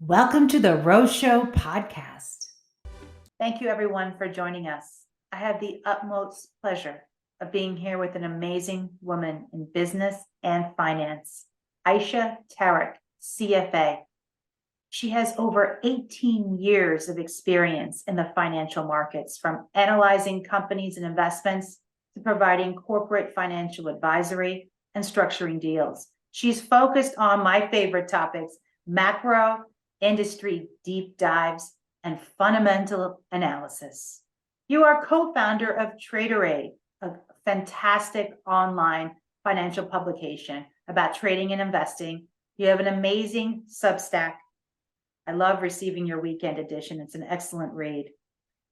Welcome to the Rose Show podcast. Thank you, everyone, for joining us. I have the utmost pleasure of being here with an amazing woman in business and finance, Ayesha Tariq, CFA. She has over 18 years of experience in the financial markets, from analyzing companies and investments to providing corporate financial advisory and structuring deals. She's focused on my favorite topics: macro, industry deep dives, and fundamental analysis. You are co-founder of TraderAid, a fantastic online financial publication about trading and investing. You have an amazing Substack. I love receiving your weekend edition. It's an excellent read.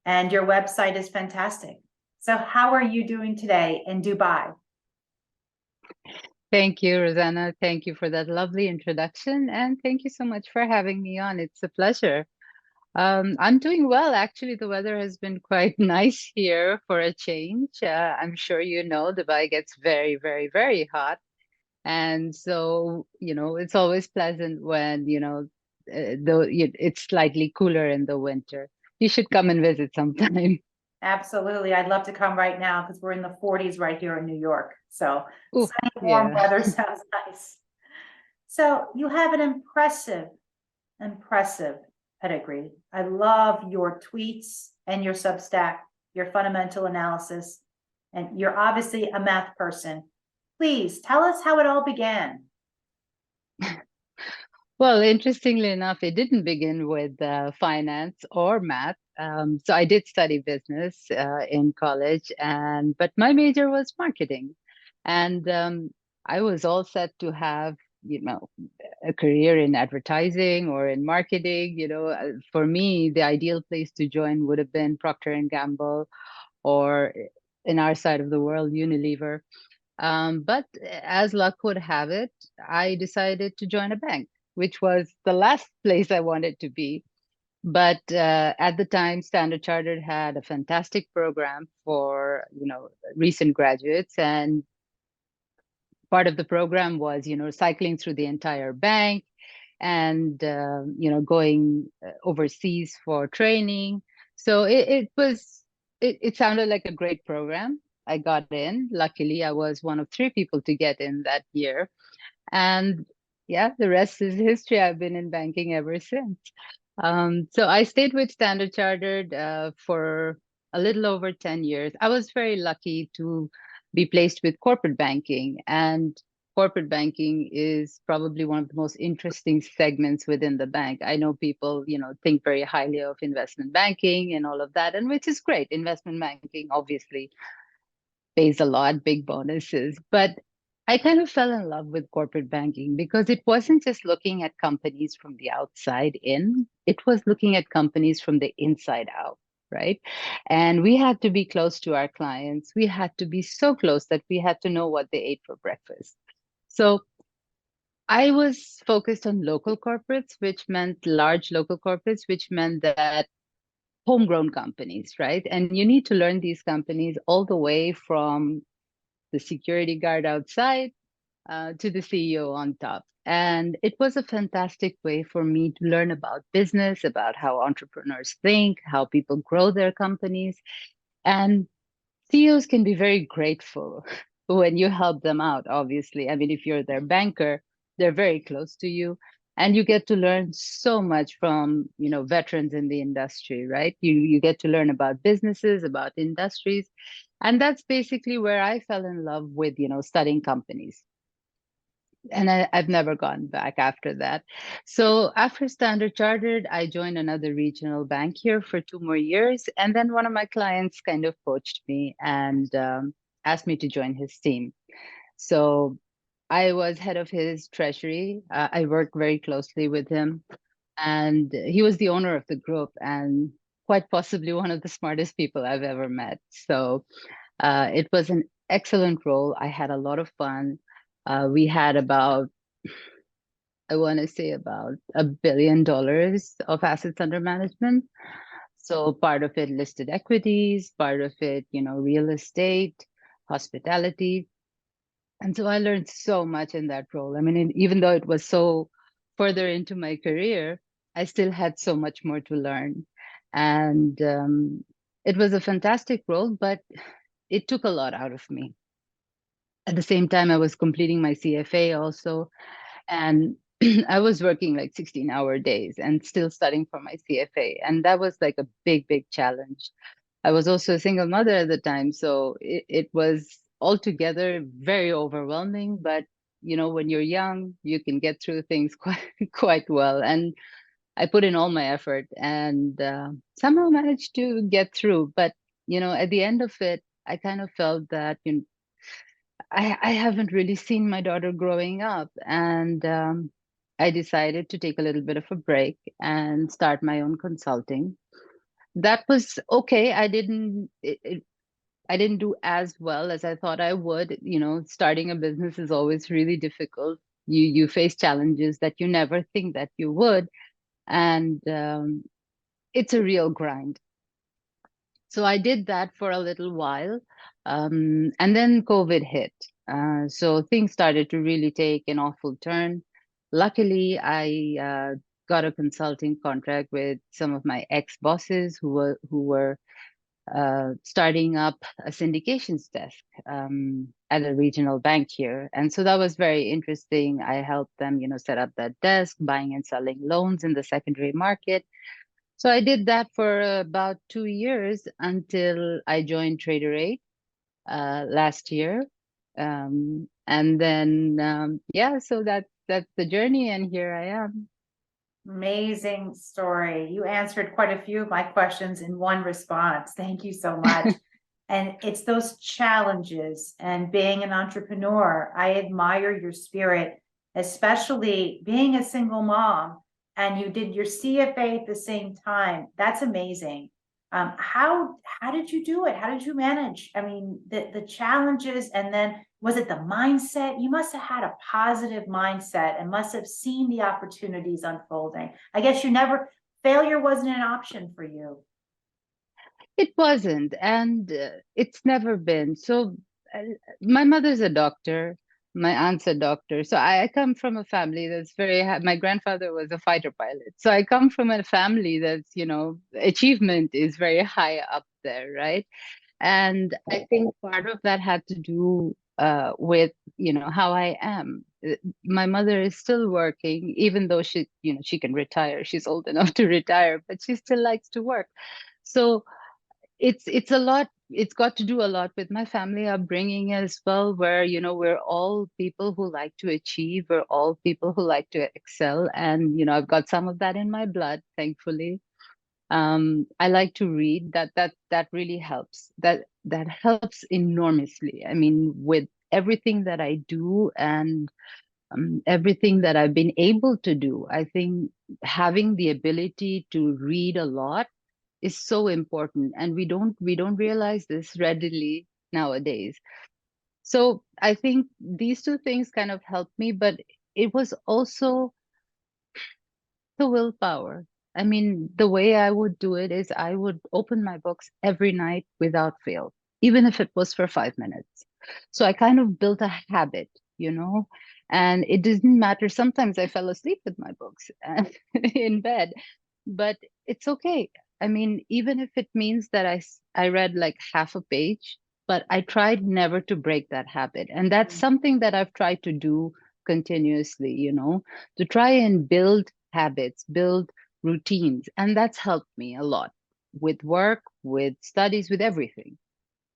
And your website is fantastic. So how are you doing today in Dubai? Thank you, Rosanna. Thank you for that lovely introduction. And thank you so much for having me on. It's a pleasure. I'm doing well. Actually, the weather has been quite nice here for a change. I'm sure you know Dubai gets very, very, very hot. And so, it's always pleasant when, it's slightly cooler in the winter. You should come and visit sometime. Absolutely. I'd love to come right now because we're in the 40s right here in New York. So Ooh, sunny, warm yeah. weather sounds nice. So you have an impressive pedigree. I love your tweets and your Substack, your fundamental analysis, and you're obviously a math person. Please tell us how it all began. Well, interestingly enough, it didn't begin with finance or math. So I did study business in college, but my major was marketing, and I was all set to have, a career in advertising or in marketing. For me, the ideal place to join would have been Procter and Gamble, or in our side of the world, Unilever. But as luck would have it, I decided to join a bank, which was the last place I wanted to be. But at the time, Standard Chartered had a fantastic program for, recent graduates, and part of the program was, cycling through the entire bank and going overseas for training. So it sounded like a great program. I got in. Luckily, I was one of three people to get in that year. And yeah, the rest is history. I've been in banking ever since. So I stayed with Standard Chartered for a little over 10 years. I was very lucky to be placed with corporate banking, and corporate banking is probably one of the most interesting segments within the bank. I know people, think very highly of investment banking and all of that, and which is great. Investment banking obviously pays a lot, big bonuses. But I kind of fell in love with corporate banking because it wasn't just looking at companies from the outside in, it was looking at companies from the inside out, right? And we had to be close to our clients. We had to be so close that we had to know what they ate for breakfast. So I was focused on local corporates, which meant large local corporates, which meant that homegrown companies, right? And you need to learn these companies all the way from the security guard outside to the CEO on top. And it was a fantastic way for me to learn about business, about how entrepreneurs think, how people grow their companies. And CEOs can be very grateful when you help them out, obviously. I mean, if you're their banker, they're very close to you. And you get to learn so much from, veterans in the industry, right? You get to learn about businesses, about industries. And that's basically where I fell in love with, studying companies. And I've never gone back after that. So after Standard Chartered, I joined another regional bank here for 2 more years. And then one of my clients kind of poached me and asked me to join his team. So I was head of his treasury. I worked very closely with him. And he was the owner of the group and quite possibly one of the smartest people I've ever met. So it was an excellent role. I had a lot of fun. We had about, I want to say, about $1 billion of assets under management. So part of it listed equities, part of it, real estate, hospitality. And so I learned so much in that role. I mean, even though it was so further into my career, I still had so much more to learn. And it was a fantastic role, but it took a lot out of me. At the same time, I was completing my CFA also, and I was working like 16-hour days and still studying for my CFA. And that was like a big, big challenge. I was also a single mother at the time, so it was altogether very overwhelming. But when you're young, you can get through things quite well. And I put in all my effort, and somehow managed to get through. But at the end of it, I kind of felt that I haven't really seen my daughter growing up, and I decided to take a little bit of a break and start my own consulting. That was okay. I didn't do as well as I thought I would. Starting a business is always really difficult. You face challenges that you never think that you would, and it's a real grind. So I did that for a little while, and then COVID hit. So things started to really take an awful turn. Luckily, I got a consulting contract with some of my ex-bosses who were starting up a syndications desk at a regional bank here. And so that was very interesting. I helped them, set up that desk, buying and selling loans in the secondary market. So I did that for about 2 years until I joined TraderAid last year. And then, yeah, so that's the journey, and here I am. Amazing story. You answered quite a few of my questions in one response. Thank you so much. And it's those challenges and being an entrepreneur. I admire your spirit, especially being a single mom, and you did your CFA at the same time. That's amazing. How did you do it? How did you manage? I mean, the challenges, and then was it the mindset? You must have had a positive mindset and must have seen the opportunities unfolding. I guess failure wasn't an option for you. It wasn't, and it's never been. So, uh, my mother's a doctor, my aunt's a doctor. So, I come from a family that's my grandfather was a fighter pilot. So, I come from a family that's, achievement is very high up there, right? And I think part of that had to do with, how I am. My mother is still working, even though she can retire. She's old enough to retire, but she still likes to work. So, it's a lot. It's got to do a lot with my family upbringing as well, where we're all people who like to achieve. We're all people who like to excel, and I've got some of that in my blood, thankfully. I like to read. That really helps. That helps enormously. I mean, with everything that I do, and everything that I've been able to do, I think having the ability to read a lot is so important, and we don't realize this readily nowadays. So I think these two things kind of helped me, but it was also the willpower. I mean, the way I would do it is I would open my books every night without fail, even if it was for 5 minutes. So I kind of built a habit, and it didn't matter. Sometimes I fell asleep with my books in bed, but it's okay. I mean, even if it means that I read like half a page, but I tried never to break that habit. And that's something that I've tried to do continuously, to try and build habits, build routines. And that's helped me a lot with work, with studies, with everything.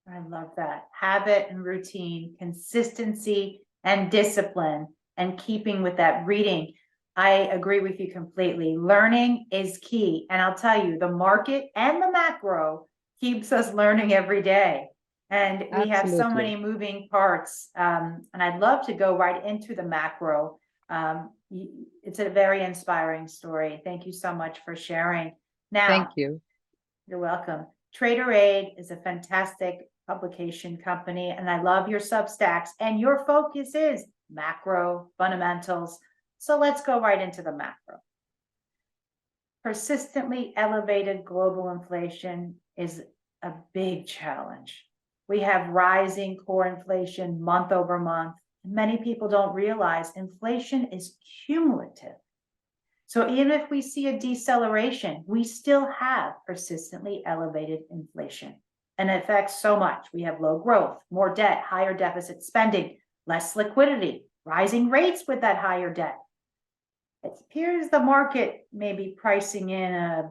I love that. Habit and routine, consistency and discipline, and keeping with that reading. I agree with you completely. Learning is key. And I'll tell you, the market and the macro keeps us learning every day. And we have so Absolutely. many moving parts. And I'd love to go right into the macro. It's a very inspiring story. Thank you so much for sharing. Thank Now, you. you're welcome. TraderAid is a fantastic publication company, and I love your Substacks, and your focus is macro fundamentals. So let's go right into the macro. Persistently elevated global inflation is a big challenge. We have rising core inflation month over month. Many people don't realize inflation is cumulative. So even if we see a deceleration, we still have persistently elevated inflation. And it affects so much. We have low growth, more debt, higher deficit spending, less liquidity, rising rates with that higher debt. It appears the market may be pricing in a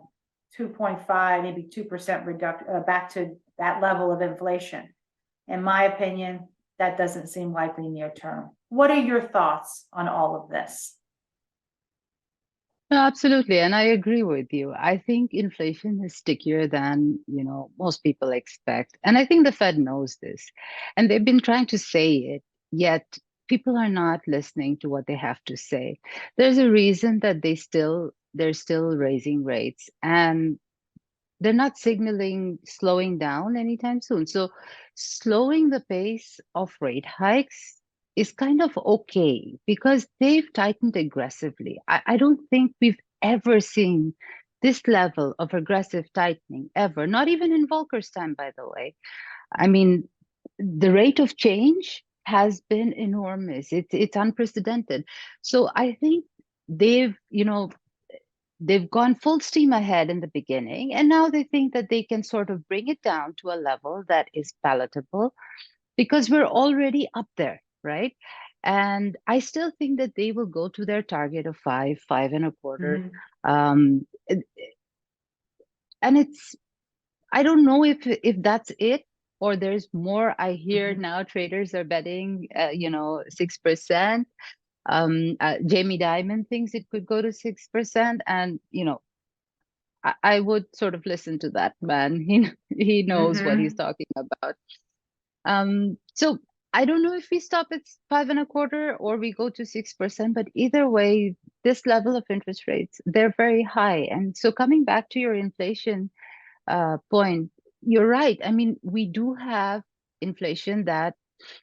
2.5, maybe 2% reduction back to that level of inflation. In my opinion, that doesn't seem likely near term. What are your thoughts on all of this? No, absolutely, and I agree with you. I think inflation is stickier than, most people expect. And I think the Fed knows this. And they've been trying to say it, yet people are not listening to what they have to say. There's a reason that they're still raising rates, and they're not signaling slowing down anytime soon. So slowing the pace of rate hikes is kind of okay because they've tightened aggressively. I don't think we've ever seen this level of aggressive tightening ever, not even in Volcker's time, by the way. I mean, the rate of change has been enormous. It's unprecedented. So I think they've gone full steam ahead in the beginning, and now they think that they can sort of bring it down to a level that is palatable because we're already up there, right? And I still think that they will go to their target of 5.25. Um, and I don't know if that's it or there's more. I hear now traders are betting, 6%. Jamie Dimon thinks it could go to 6%, and I would sort of listen to that man. He knows what he's talking about. So I don't know if we stop at 5.25 or we go to 6%, but either way, this level of interest rates, they're very high. And so coming back to your inflation point, you're right. I mean, we do have inflation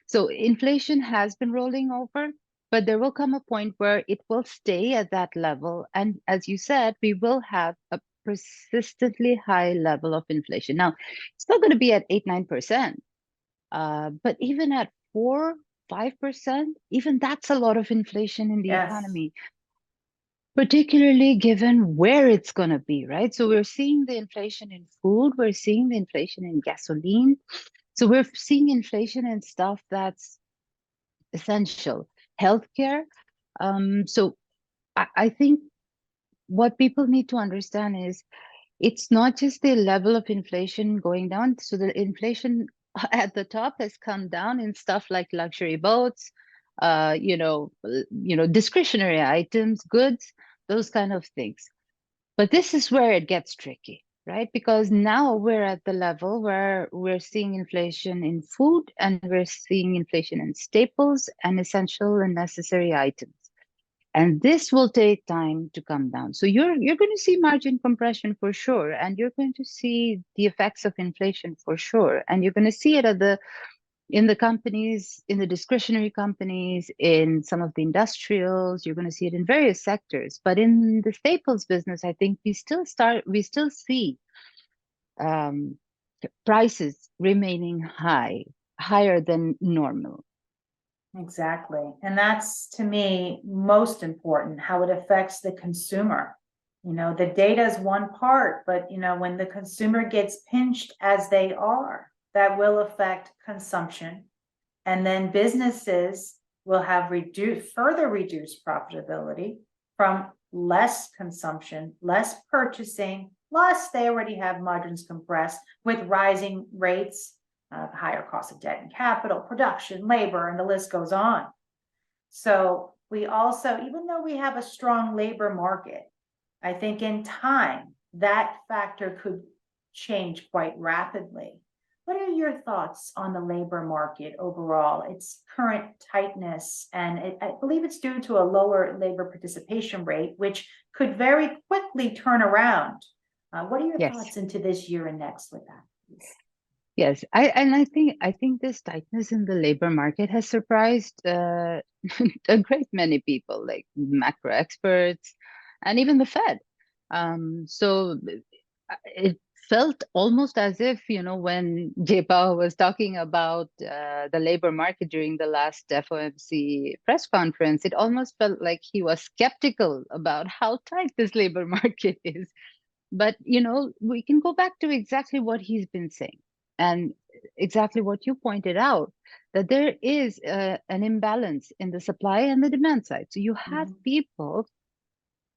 so inflation has been rolling over, but there will come a point where it will stay at that level. And as you said, we will have a persistently high level of inflation. Now, it's not going to be at 8, 9%, but even at 4, 5%, even that's a lot of inflation in the economy, particularly given where it's going to be, right? So we're seeing the inflation in food, we're seeing the inflation in gasoline. So we're seeing inflation in stuff that's essential, healthcare. So I think what people need to understand is it's not just the level of inflation going down. So the inflation at the top has come down in stuff like luxury boats, discretionary items, goods, those kind of things. But this is where it gets tricky, right? Because now we're at the level where we're seeing inflation in food and we're seeing inflation in staples and essential and necessary items. And this will take time to come down. So you're going to see margin compression for sure, and you're going to see the effects of inflation for sure. And you're going to see it in the companies, in the discretionary companies, in some of the industrials. You're going to see it in various sectors. But in the staples business, I think we still see prices remaining higher than normal. Exactly. And that's, to me, most important, how it affects the consumer. The data is one part, but when the consumer gets pinched as they are, that will affect consumption. And then businesses will have further reduced profitability from less consumption, less purchasing, plus they already have margins compressed with rising rates, higher cost of debt and capital, production, labor, and the list goes on. So we also, even though we have a strong labor market, I think in time that factor could change quite rapidly. What are your thoughts on the labor market overall, its current tightness? And I believe it's due to a lower labor participation rate, which could very quickly turn around. What are your thoughts into this year and next with that, please? Yes, I think this tightness in the labor market has surprised a great many people, like macro experts and even the Fed. So it's felt almost as if, when Jay Powell was talking about the labor market during the last FOMC press conference, it almost felt like he was skeptical about how tight this labor market is. But, we can go back to exactly what he's been saying and exactly what you pointed out, that there is an imbalance in the supply and the demand side. So you have Mhm. people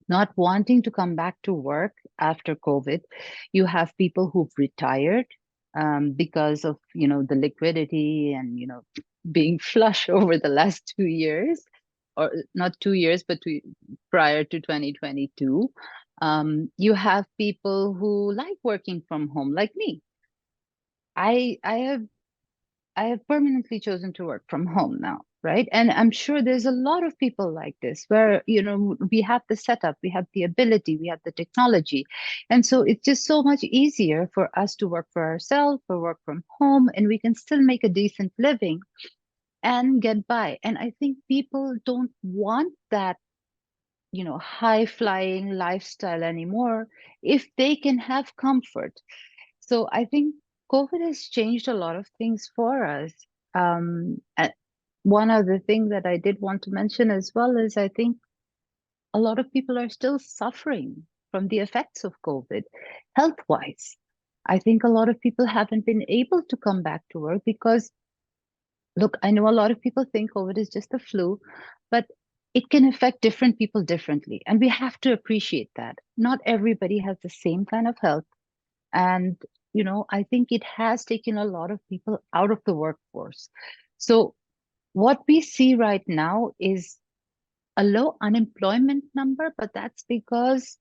not wanting to come back to work after COVID. You have people who've retired because of, the liquidity and, being flush over the last 2 years, or not 2 years, but prior to 2022. You have people who like working from home, like me. I have permanently chosen to work from home now, right? And I'm sure there's a lot of people like this where, we have the setup, we have the ability, we have the technology. And so it's just so much easier for us to work for ourselves or work from home, and we can still make a decent living and get by. And I think people don't want that, high flying lifestyle anymore if they can have comfort. So I think COVID has changed a lot of things for us. One other thing that I did want to mention as well is I think a lot of people are still suffering from the effects of COVID health wise. I think a lot of people haven't been able to come back to work because, look, I know a lot of people think COVID is just a flu, but it can affect different people differently. And we have to appreciate that. Not everybody has the same kind of health. And, I think it has taken a lot of people out of the workforce. So what we see right now is a low unemployment number, but that's because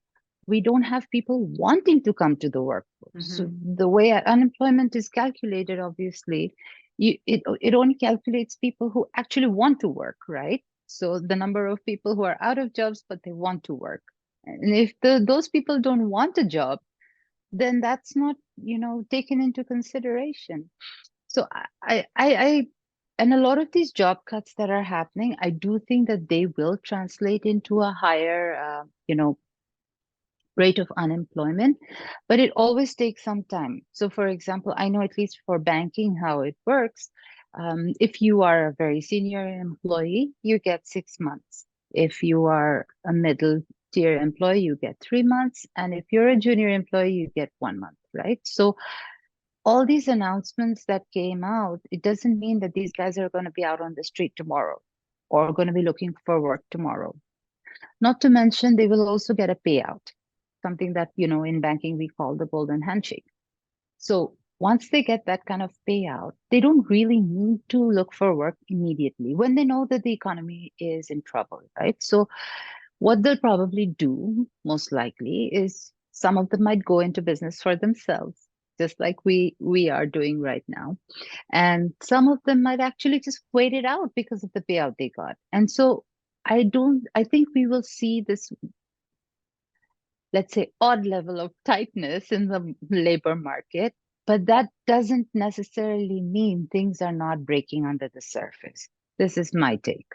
we don't have people wanting to come to the workforce. So the way unemployment is calculated, obviously, it only calculates people who actually want to work, right? So the number of people who are out of jobs, but they want to work. And if those people don't want a job, then that's not, taken into consideration. So and a lot of these job cuts that are happening, I do think that they will translate into a higher, rate of unemployment, but it always takes some time. So, for example, I know at least for banking how it works. If you are a very senior employee, you get 6 months. If you are a middle tier employee, you get 3 months. And if you're a junior employee, you get 1 month, right? So all these announcements that came out, it doesn't mean that these guys are going to be out on the street tomorrow or going to be looking for work tomorrow. Not to mention, they will also get a payout, something that, in banking, we call the golden handshake. So once they get that kind of payout, they don't really need to look for work immediately when they know that the economy is in trouble, right? So what they'll probably do, most likely, is some of them might go into business for themselves, just like we are doing right now. And some of them might actually just wait it out because of the payout they got. And so I think we will see this, let's say, odd level of tightness in the labor market, but that doesn't necessarily mean things are not breaking under the surface. This is my take.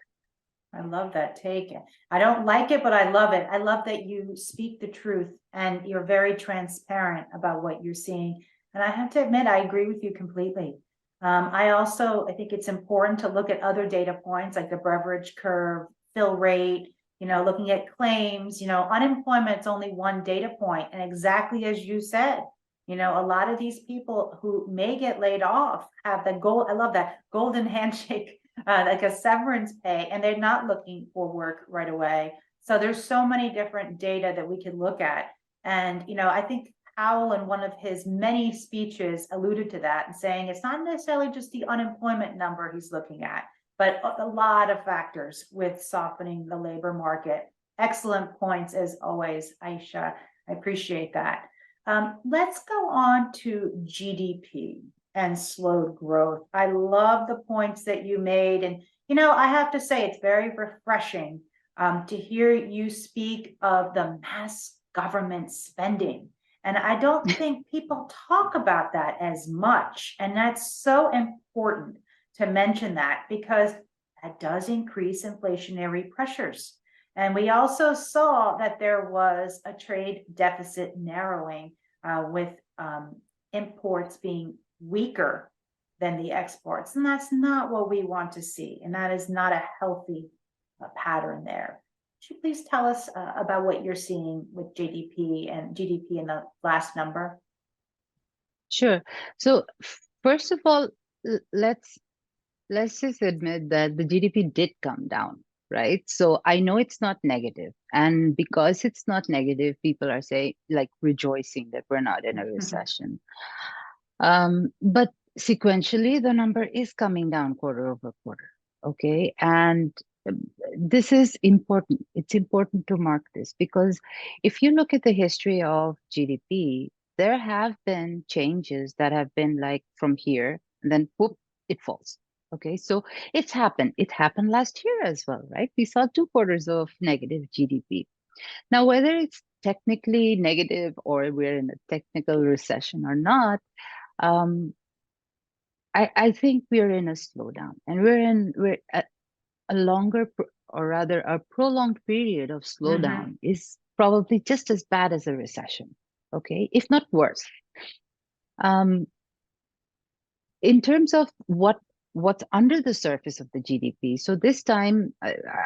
I love that take. I don't like it, but I love it. I love that you speak the truth and you're very transparent about what you're seeing. And I have to admit, I agree with you completely. I think it's important to look at other data points like the Beveridge curve, fill rate, looking at claims, unemployment's only one data point. And exactly as you said, a lot of these people who may get laid off have the goal. I love that golden handshake, like a severance pay, and they're not looking for work right away. So there's so many different data that we could look at. And, I think Powell in one of his many speeches alluded to that and saying it's not necessarily just the unemployment number he's looking at, but a lot of factors with softening the labor market. Excellent points as always, Ayesha. I appreciate that. Let's go on to GDP and slowed growth. I love the points that you made. And, I have to say, it's very refreshing to hear you speak of the mass government spending. And I don't think people talk about that as much. And that's so important to mention that because that does increase inflationary pressures. And we also saw that there was a trade deficit narrowing with imports being weaker than the exports. And that's not what we want to see. And that is not a healthy pattern there. Could you please tell us about what you're seeing with GDP in the last number? Sure. So first of all, let's just admit that the GDP did come down, right? So I know it's not negative, and because it's not negative, people are saying, like, rejoicing that we're not in a recession. But sequentially, the number is coming down quarter over quarter. Okay, and this is important. It's important to mark this because if you look at the history of GDP, there have been changes that have been like from here, and then whoop, it falls. Okay, so it's happened. It happened last year as well, right? We saw 2 quarters of negative GDP. Now, whether it's technically negative or we're in a technical recession or not, um, I think we're in a slowdown, and we're at a longer or rather a prolonged period of slowdown is probably just as bad as a recession, okay, if not worse. In terms of what's under the surface of the GDP, so this time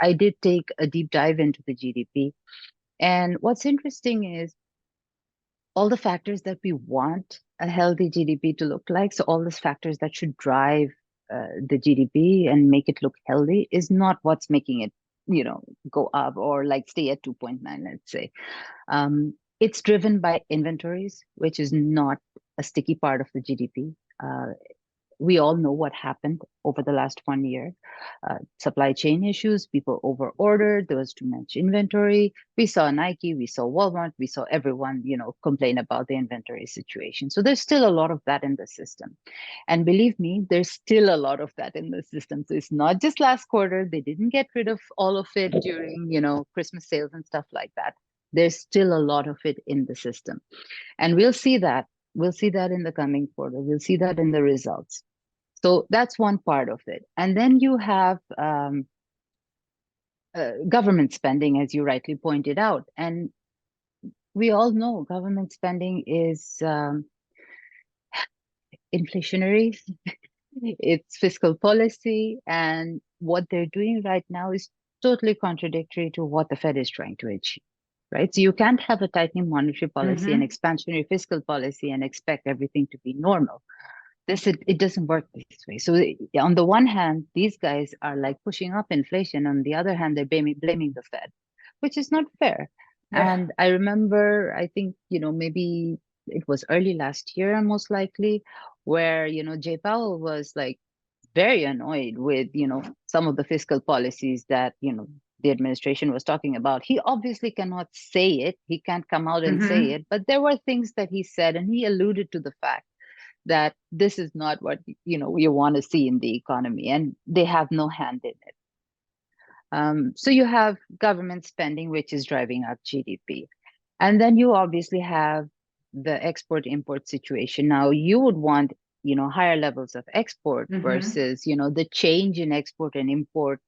I did take a deep dive into the GDP, and what's interesting is all the factors that we want a healthy GDP to look like. So all these factors that should drive the GDP and make it look healthy is not what's making it, go up or like stay at 2.9, let's say. It's driven by inventories, which is not a sticky part of the GDP. We all know what happened over the last 1 year. Supply chain issues, people over ordered, there was too much inventory. We saw Nike, we saw Walmart, we saw everyone, complain about the inventory situation. So there's still a lot of that in the system. And believe me, there's still a lot of that in the system. So it's not just last quarter. They didn't get rid of all of it during, Christmas sales and stuff like that. There's still a lot of it in the system. And we'll see that. We'll see that in the coming quarter. We'll see that in the results. So that's one part of it. And then you have government spending, as you rightly pointed out. And we all know government spending is inflationary. It's fiscal policy. And what they're doing right now is totally contradictory to what the Fed is trying to achieve. Right. So you can't have a tightening monetary policy and expansionary fiscal policy and expect everything to be normal. It doesn't work this way. So on the one hand, these guys are like pushing up inflation. On the other hand, they're blaming the Fed, which is not fair. Yeah. And I remember, I think, maybe it was early last year, most likely, where, Jay Powell was like very annoyed with, some of the fiscal policies that, the administration was talking about. He obviously cannot say it. He can't come out and say it, but there were things that he said, and he alluded to the fact that this is not what you want to see in the economy, and they have no hand in it. So you have government spending, which is driving up GDP, and then you obviously have the export-import situation. Now you would want higher levels of export versus the change in export and import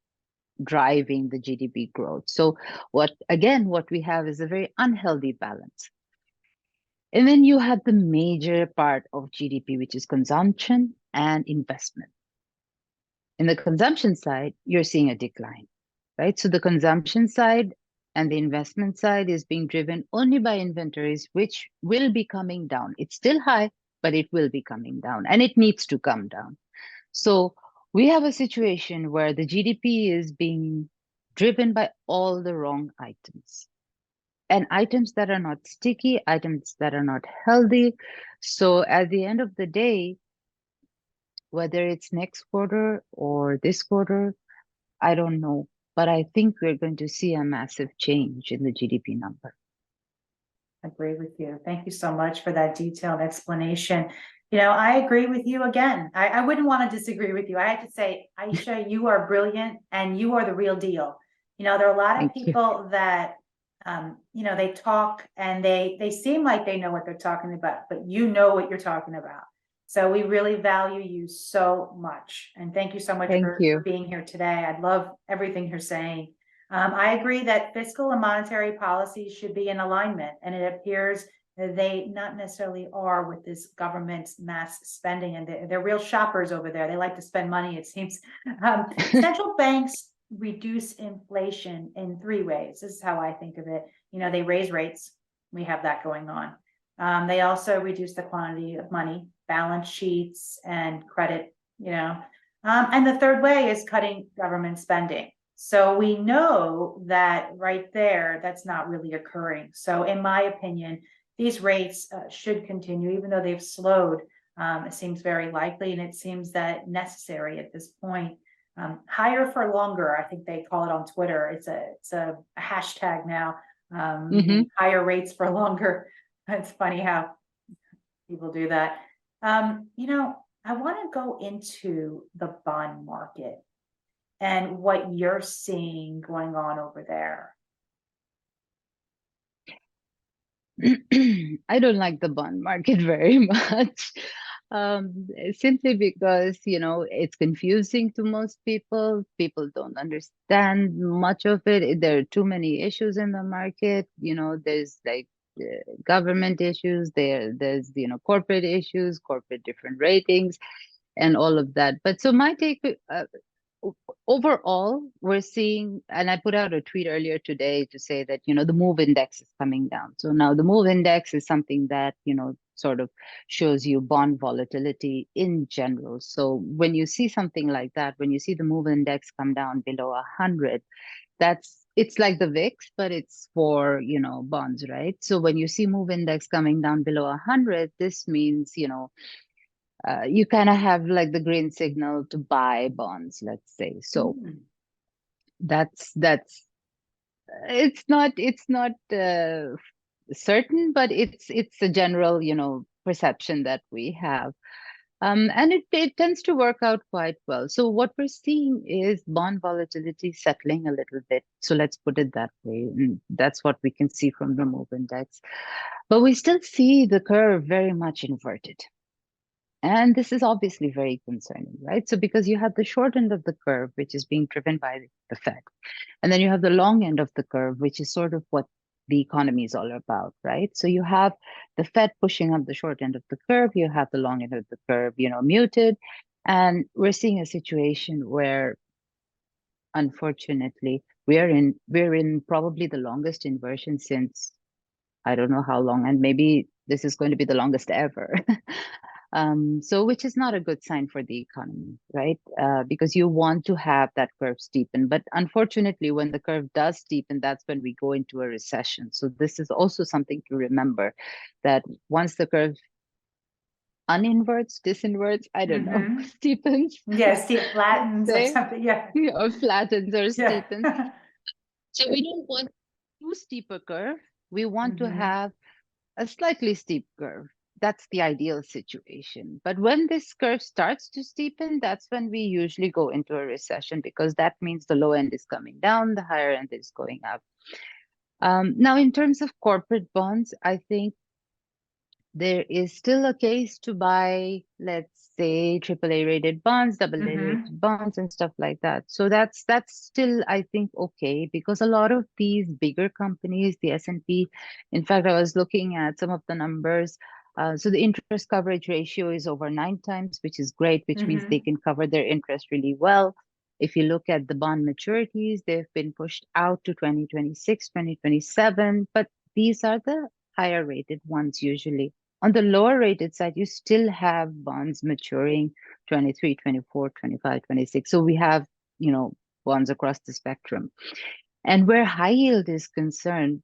driving the GDP growth. So what we have is a very unhealthy balance. And then you have the major part of GDP, which is consumption and investment. In the consumption side, you're seeing a decline, right? So the consumption side and the investment side is being driven only by inventories, which will be coming down. It's still high, but it will be coming down, and it needs to come down. So we have a situation where the GDP is being driven by all the wrong items. And items that are not sticky, items that are not healthy. So at the end of the day, whether it's next quarter or this quarter, I don't know. But I think we're going to see a massive change in the GDP number. I agree with you. Thank you so much for that detailed explanation. I agree with you again. I wouldn't want to disagree with you. I have to say, Ayesha, you are brilliant and you are the real deal. There are a lot of people that they talk and they seem like they know what they're talking about, but you know what you're talking about. So we really value you so much. And thank you so much for being here today. I love everything you're saying. I agree that fiscal and monetary policies should be in alignment, and it appears they not necessarily are with this government mass spending, and they're real shoppers over there. They like to spend money, it seems. Central banks reduce inflation in three ways. This is how I think of it. They raise rates. We have that going on. They also reduce the quantity of money, balance sheets and credit, and the third way is cutting government spending. So we know that right there, that's not really occurring. So in my opinion, these rates should continue, even though they've slowed. It seems very likely, and it seems that necessary at this point. Higher for longer, I think they call it on Twitter. It's a hashtag now. Higher rates for longer. It's funny how people do that. I want to go into the bond market and what you're seeing going on over there. I don't like the bond market very much. Simply because, it's confusing to most people. People don't understand much of it. There are too many issues in the market. There's like government issues, there's, corporate issues, corporate different ratings, and all of that. But so my take, overall, we're seeing, and I put out a tweet earlier today to say that, the move index is coming down. So now the move index is something that, sort of shows you bond volatility in general. So when you see something like that, when you see the move index come down below 100, it's like the VIX, but it's for, bonds, right? So when you see move index coming down below 100, this means, you kind of have like the green signal to buy bonds, let's say. So that's it's not certain, but it's a general, perception that we have. And it tends to work out quite well. So what we're seeing is bond volatility settling a little bit. So let's put it that way. And that's what we can see from the move index. But we still see the curve very much inverted. And this is obviously very concerning, right? So because you have the short end of the curve, which is being driven by the Fed, and then you have the long end of the curve, which is sort of what the economy is all about, right? So you have the Fed pushing up the short end of the curve, you have the long end of the curve, muted. And we're seeing a situation where, unfortunately, we're in probably the longest inversion since I don't know how long, and maybe this is going to be the longest ever. So which is not a good sign for the economy, right? Because you want to have that curve steepen. But unfortunately, when the curve does steepen, that's when we go into a recession. So this is also something to remember, that once the curve uninverts, disinverts, I don't know, steepens. Yes, it flattens or something. Yeah. Or flattens or Yeah. steepens. So we don't want too steep a curve. We want to have a slightly steep curve. That's the ideal situation. But when this curve starts to steepen, that's when we usually go into a recession, because that means the low end is coming down, the higher end is going up. Now, in terms of corporate bonds, I think there is still a case to buy, let's say, AAA rated bonds, AA rated bonds, and stuff like that. So that's still, I think, okay, because a lot of these bigger companies, the S&P, in fact, I was looking at some of the numbers. So the interest coverage ratio is over 9 times, which is great, which means they can cover their interest really well. If you look at the bond maturities, they've been pushed out to 2026, 2027, but these are the higher rated ones usually. On the lower rated side, you still have bonds maturing 23, 24, 25, 26. So we have, bonds across the spectrum. And where high yield is concerned,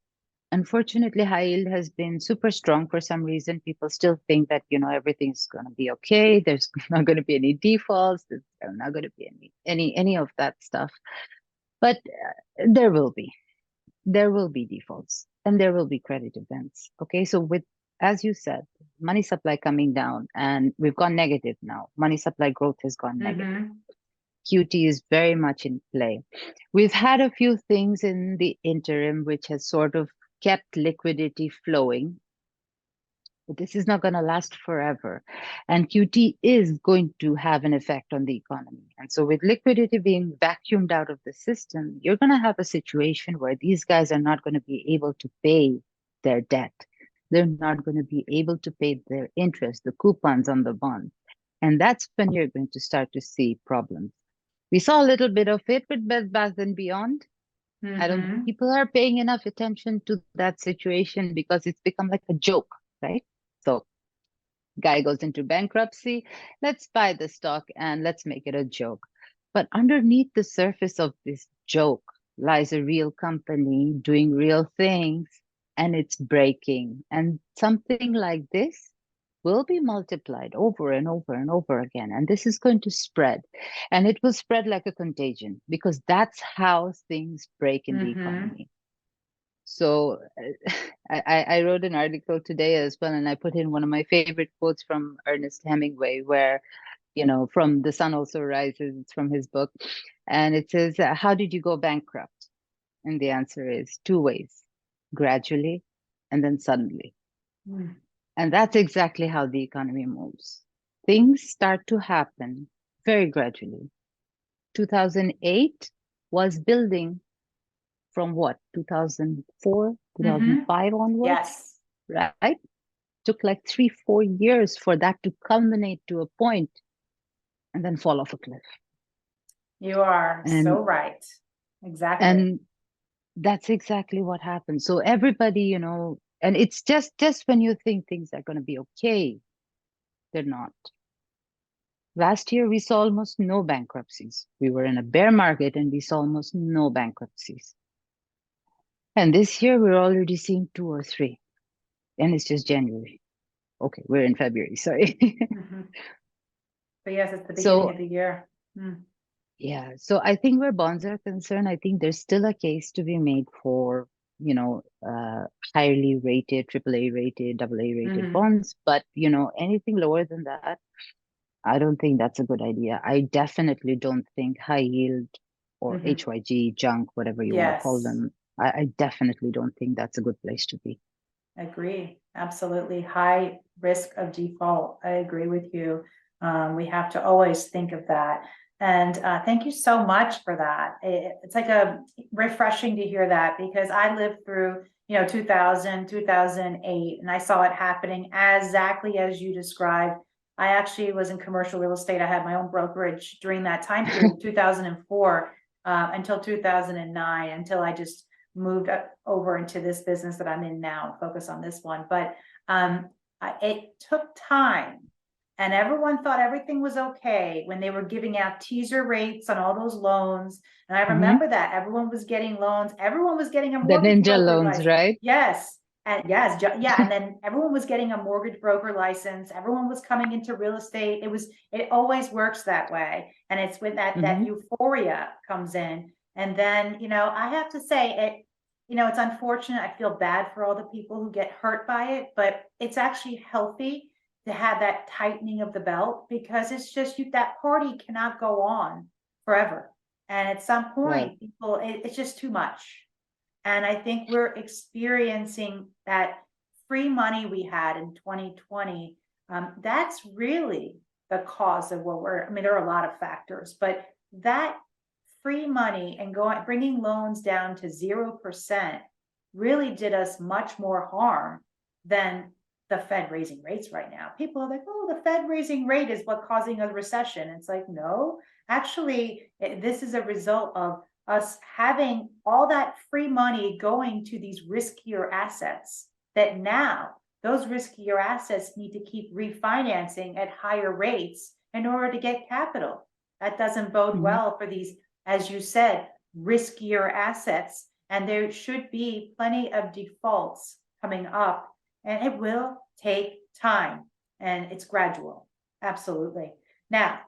unfortunately, high yield has been super strong for some reason. People still think that, everything's going to be okay. There's not going to be any defaults. There's not going to be any of that stuff. But there will be defaults and there will be credit events. Okay. So as you said, money supply coming down, and we've gone negative now. Money supply growth has gone negative. QT is very much in play. We've had a few things in the interim which has sort of kept liquidity flowing. But this is not going to last forever. And QT is going to have an effect on the economy. And so with liquidity being vacuumed out of the system, you're going to have a situation where these guys are not going to be able to pay their debt. they're not going to be able to pay their interest, the coupons on the bonds. And that's when you're going to start to see problems. We saw a little bit of it with Bed Bath and Beyond. I don't think Mm-hmm. people are paying enough attention to that situation because it's become like a joke, right? So guy goes into bankruptcy, let's buy the stock and let's make it a joke. But underneath the surface of this joke lies a real company doing real things, and it's breaking. And something like this will be multiplied over and over and over again. And this is going to spread. And it will spread like a contagion because that's how things break in the Mm-hmm. economy. So I wrote an article today as well, and I put in one of my favorite quotes from Ernest Hemingway, where, from The Sun Also Rises, it's from his book. And it says, how did you go bankrupt? And the answer is two ways: gradually and then suddenly. Mm. And that's exactly how the economy moves. Things start to happen very gradually. 2008 was building from what, 2004, Mm-hmm. 2005 onwards, Yes, right? Took like 3, 4 years for that to culminate to a point and then fall off a cliff. you are And so right. Exactly. and that's exactly what happened. So everybody, and it's just when you think things are going to be okay, they're not. Last year we saw almost no bankruptcies. We were in a bear market and we saw almost no bankruptcies. And this year we're already seeing 2 or 3, and it's just January. Okay, we're in February, sorry. Mm-hmm. But yes, it's the beginning So of the year. Mm. yeah, so I think where bonds are concerned, I think there's still a case to be made for, highly rated, AAA rated, AA rated Mm-hmm. bonds. But, anything lower than that, I don't think that's a good idea. I definitely don't think high yield or Mm-hmm. HYG, junk, whatever you want to call Yes. them. I definitely don't think that's a good place to be. Agree. Absolutely. High risk of default. I agree with you. We have to always think of that. And thank you so much for that. It's like a refreshing to hear that because I lived through, 2000, 2008, and I saw it happening exactly as you described. I actually was in commercial real estate. I had my own brokerage during that time period, 2004 until 2009, until I just moved over into this business that I'm in now and focus on this one. But it took time, and everyone thought everything was okay when they were giving out teaser rates on all those loans. And I Hmm. remember that everyone was getting loans, everyone was getting a The mortgage ninja broker loans, license. right? Yes. And yes, yeah, and then everyone was getting a mortgage broker license. Everyone was coming into real estate. It always works that way, and it's when that Hmm. euphoria comes in. And then, I have to say it, it's unfortunate. I feel bad for all the people who get hurt by it, but it's actually healthy to have that tightening of the belt because it's just that party cannot go on forever. And at some Right. point, it's just too much. And I think we're experiencing that free money we had in 2020. That's really the cause of I mean, there are a lot of factors, but that free money and bringing loans down to 0% really did us much more harm than the Fed raising rates right now. People are like, oh, the Fed raising rate is what causing a recession. It's like, no, actually, this is a result of us having all that free money going to these riskier assets that now those riskier assets need to keep refinancing at higher rates in order to get capital. That doesn't bode Hmm. well for these, as you said, riskier assets. And there should be plenty of defaults coming up, and it will take time and it's gradual. Absolutely. Now,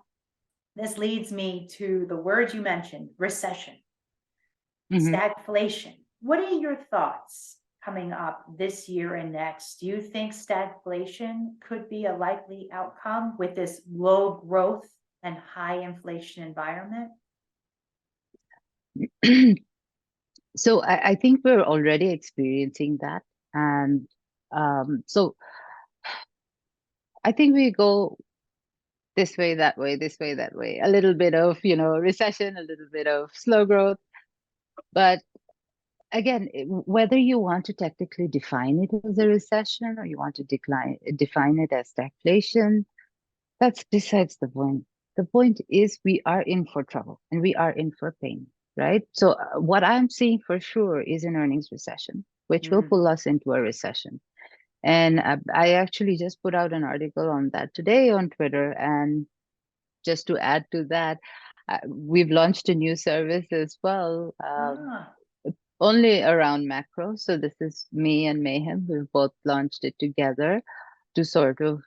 this leads me to the word you mentioned, recession, Hmm. stagflation. What are your thoughts coming up this year and next? Do you think stagflation could be a likely outcome with this low growth and high inflation environment? So I think we're already experiencing that. And so I think we go this way, that way, this way, that way. A little bit of, recession, a little bit of slow growth. But again, whether you want to technically define it as a recession or you want to define it as stagflation, that's besides the point. The point is we are in for trouble and we are in for pain, right? So what I'm seeing for sure is an earnings recession, which will pull us into a recession. And I actually just put out an article on that today on Twitter. And just to add to that, we've launched a new service as well, only around macro. So this is me and Mayhem. We've both launched it together to sort of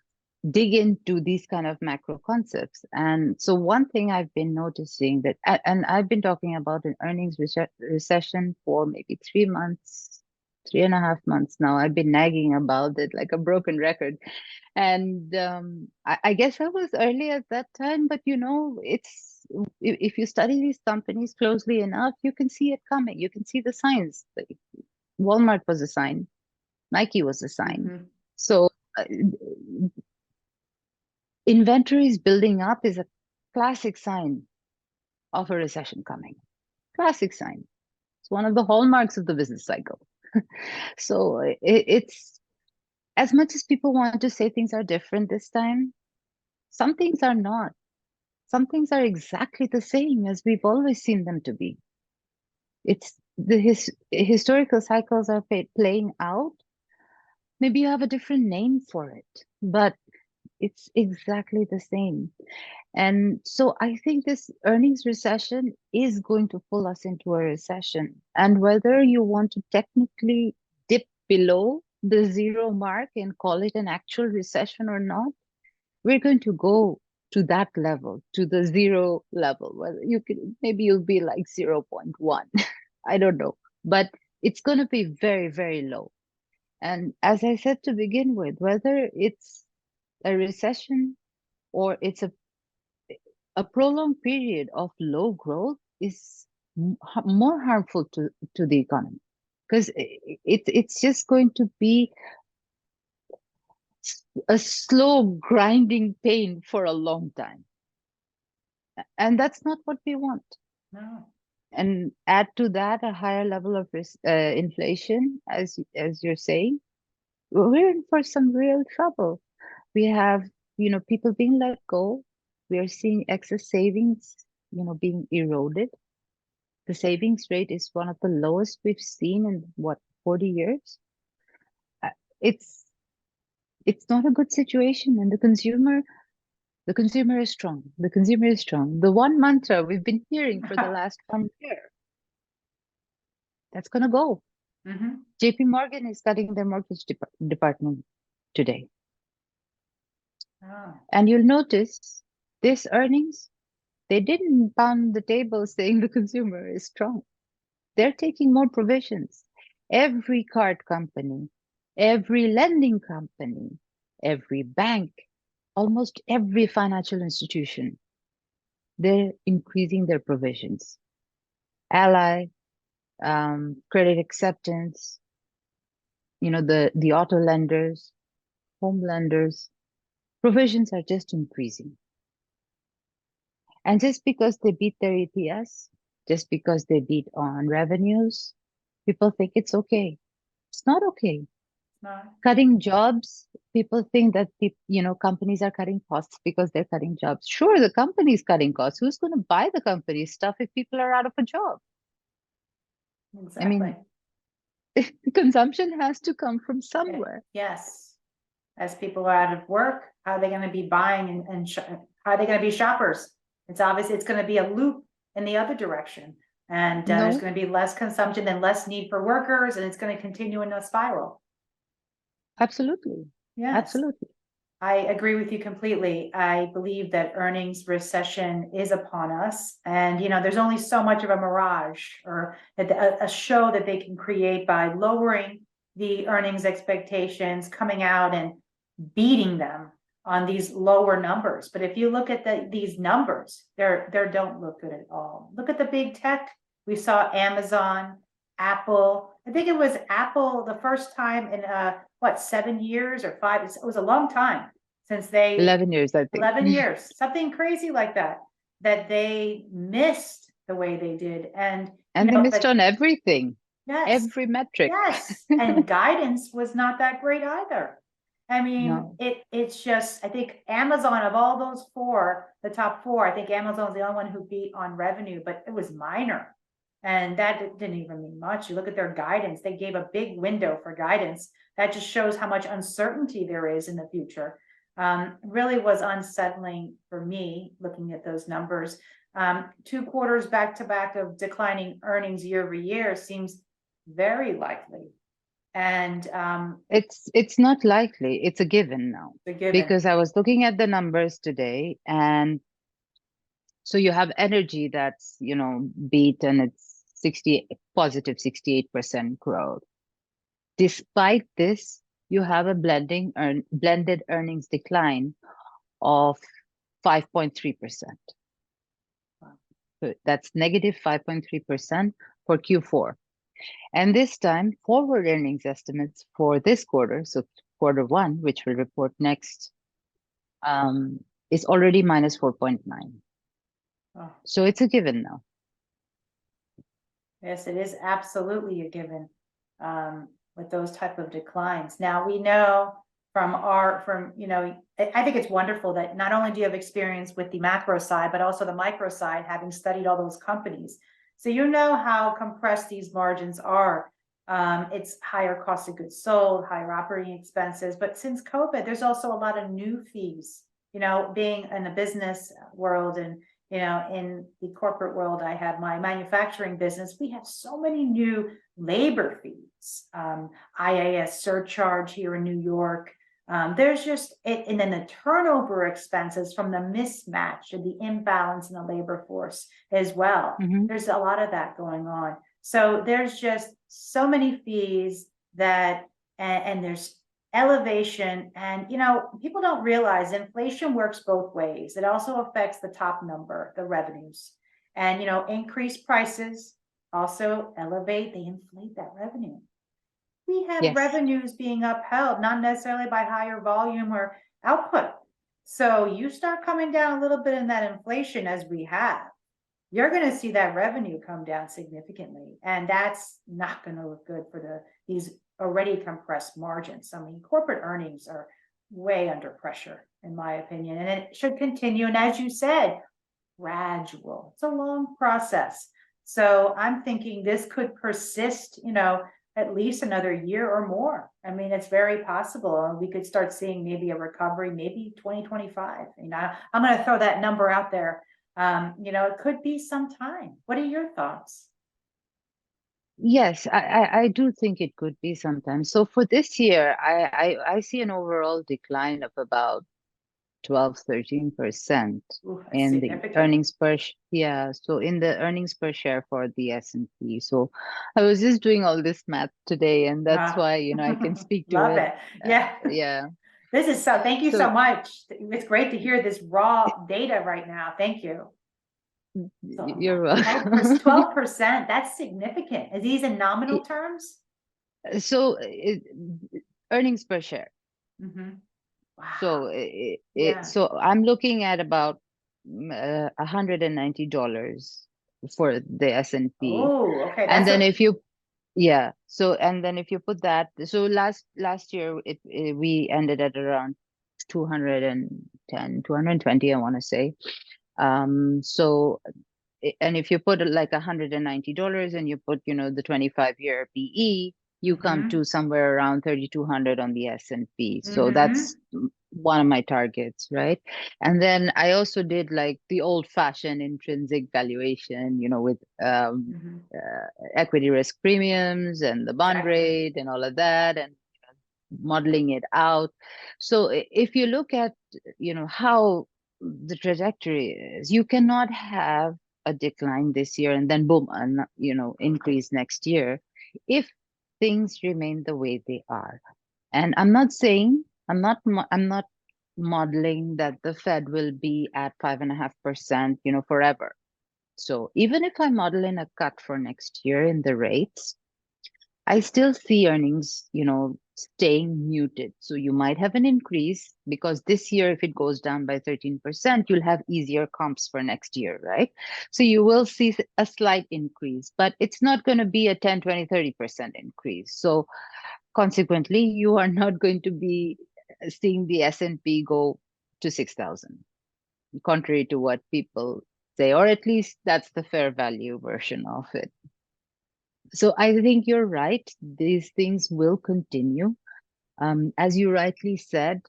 dig into these kind of macro concepts. And so one thing I've been noticing that, and I've been talking about an earnings recession for maybe 3 months, 3.5 months now. I've been nagging about it like a broken record. And I guess I was early at that time, but it's if you study these companies closely enough, you can see it coming. You can see the signs. Like, Walmart was a sign, Nike was a sign. So inventories building up is a classic sign of a recession coming. Classic sign. It's one of the hallmarks of the business cycle. So it's, as much as people want to say things are different this time, some things are not. Some things are exactly the same as we've always seen them to be. It's the historical cycles are playing out. Maybe you have a different name for it, but it's exactly the same. And so I think this earnings recession is going to pull us into a recession. And whether you want to technically dip below the zero mark and call it an actual recession or not, we're going to go to that level, to the zero level. Well, maybe you'll be like 0.1. I don't know. But it's going to be very, very low. And as I said to begin with, whether it's a recession or it's a prolonged period of low growth is more harmful to the economy, because it's just going to be a slow grinding pain for a long time. And that's not what we want. No. And add to that a higher level of inflation, as you're saying, we're in for some real trouble. We have, people being let go. We are seeing excess savings, being eroded. The savings rate is one of the lowest we've seen in 40 years. It's not a good situation, and the consumer is strong. The consumer is strong. The one mantra we've been hearing for the last 1 year, that's gonna go. JP Morgan is cutting their mortgage department today. And you'll notice this earnings, they didn't pound the table saying the consumer is strong. They're taking more provisions. Every card company, every lending company, every bank, almost every financial institution, they're increasing their provisions. Ally, credit acceptance, the auto lenders, home lenders, provisions are just increasing. And just because they beat their EPS, just because they beat on revenues, people think it's okay. It's not okay. No. Cutting jobs, people think that companies are cutting costs because they're cutting jobs. Sure, the company's cutting costs. Who's going to buy the company's stuff if people are out of a job? Exactly. I mean, consumption has to come from somewhere. Yes. As people are out of work, how are they going to be buying and how are they going to be shoppers? It's obvious it's going to be a loop in the other direction. And there's going to be less consumption and less need for workers, and it's going to continue in a spiral. Absolutely. Yes. Absolutely. I agree with you completely. I believe that earnings recession is upon us. And, there's only so much of a mirage or a show that they can create by lowering the earnings expectations, coming out and beating them on these lower numbers. But if you look at these numbers, they don't look good at all. Look at the big tech. We saw Amazon, Apple. I think it was Apple the first time in 7 years or 5? It was a long time since 11 years, I think. 11 years, something crazy like that they missed the way they did. And they missed on everything. Yes. every metric. Yes. And guidance was not that great either. I mean, No. it's just, I think Amazon of all those four, the top four, I think Amazon's the only one who beat on revenue, but it was minor. And that didn't even mean much. You look at their guidance, they gave a big window for guidance. That just shows how much uncertainty there is in the future. Really was unsettling for me looking at those numbers. 2 quarters back to back of declining earnings year over year seems very likely. And It's not likely. It's a given now. the given. Because I was looking at the numbers today, and so you have energy that's, beat, and it's 68% growth. Despite this, you have a blended earnings decline of 5.3%. So that's negative 5.3% for Q4. And this time, forward earnings estimates for this quarter, so quarter one, which we'll report next, is already minus 4.9. Oh, So it's a given now. yes, it is absolutely a given with those type of declines. Now we know I think it's wonderful that not only do you have experience with the macro side, but also the micro side, having studied all those companies. So you know how compressed these margins are. It's higher cost of goods sold, higher operating expenses. But since COVID, there's also a lot of new fees, being in the business world and, in the corporate world, I have my manufacturing business. We have so many new labor fees, IAS surcharge here in New York. There's just it, and then the turnover expenses from the mismatch and the imbalance in the labor force as well. Mhm. There's a lot of that going on. So there's just so many fees that, and there's elevation, and people don't realize inflation works both ways. It also affects the top number, the revenues, and increased prices also they inflate that revenue. We have Yes. revenues being upheld, not necessarily by higher volume or output. So you start coming down a little bit in that inflation as we have, you're going to see that revenue come down significantly. And that's not going to look good for these already compressed margins. I mean, corporate earnings are way under pressure, in my opinion, and it should continue. And as you said, gradual. It's a long process. So I'm thinking this could persist, at least another year or more. I mean, it's very possible. We could start seeing maybe a recovery, maybe 2025. I'm going to throw that number out there. It could be some time. What are your thoughts? Yes, I do think it could be sometimes. So for this year, I see an overall decline of about 12-13% Ooh, in the significant. earnings so in the earnings per share for the S&P. So I was just doing all this math today, and that's why I can speak to Love it. it. Yeah. Yeah. This is thank you so So much. It's great to hear this raw data right now. Thank you. you're welcome. 12%, that's significant. Are these in nominal terms? So earnings per share. Wow. So Yeah. so I'm looking at about $190 for the S&P. Oh, okay. And then if you and then if you put that, so last year we ended at around 210, 220, I want to say. So and if you put like $190 and you put the 25-year PE, you come to somewhere around 3,200 on the S&P. So that's one of my targets, right? And then I also did like the old-fashioned intrinsic valuation, with equity risk premiums and the bond rate and all of that, and modeling it out. So if you look at how the trajectory is, you cannot have a decline this year and then boom, increase next year if things remain the way they are. And I'm not modeling that the Fed will be at 5.5%, forever. So even if I model in a cut for next year in the rates, I still see earnings, staying muted. So you might have an increase because this year, if it goes down by 13%, you'll have easier comps for next year, right? So you will see a slight increase, but it's not going to be a 10, 20, 30% increase. So consequently, you are not going to be seeing the S&P go to 6,000, contrary to what people say, or at least that's the fair value version of it. So I think you're right. These things will continue. As you rightly said,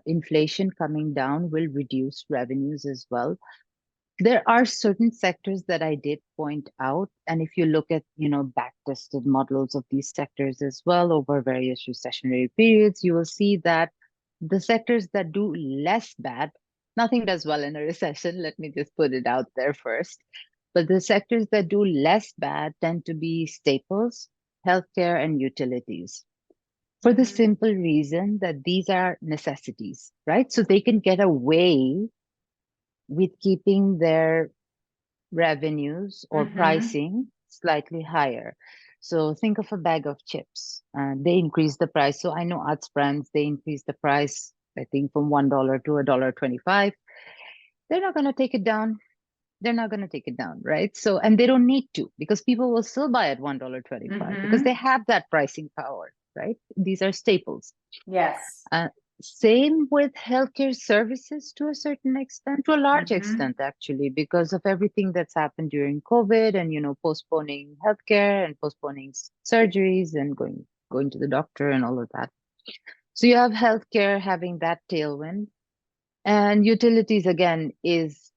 inflation coming down will reduce revenues as well. There are certain sectors that I did point out, and if you look at, back-tested models of these sectors as well over various recessionary periods, you will see that the sectors that do less bad, nothing does well in a recession, let me just put it out there first. But the sectors that do less bad tend to be staples, healthcare, and utilities. For the simple reason that these are necessities, right? So they can get away with keeping their revenues or pricing slightly higher. So think of a bag of chips. They increase the price. So I know Arts brands, they increase the price, I think, from $1 to $1.25. They're not going to take it down. They're not going to take it down, right? So, and they don't need to, because people will still buy at $1.25 because they have that pricing power, right? These are staples. Yes. Same with healthcare services to a certain extent, to a large extent, actually, because of everything that's happened during COVID and, postponing healthcare and postponing surgeries and going to the doctor and all of that. So you have healthcare having that tailwind, and utilities again is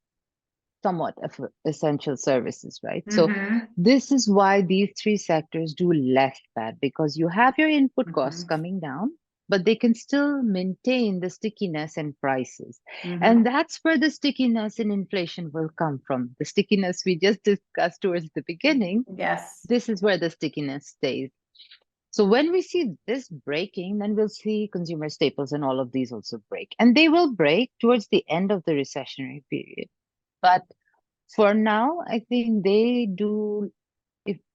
somewhat of essential services, right? So this is why these three sectors do less bad, because you have your input costs coming down, but they can still maintain the stickiness and prices. And that's where the stickiness in inflation will come from. The stickiness we just discussed towards the beginning. Yes. This is where the stickiness stays. So when we see this breaking, then we'll see consumer staples and all of these also break. And they will break towards the end of the recessionary period. But for now, I think they do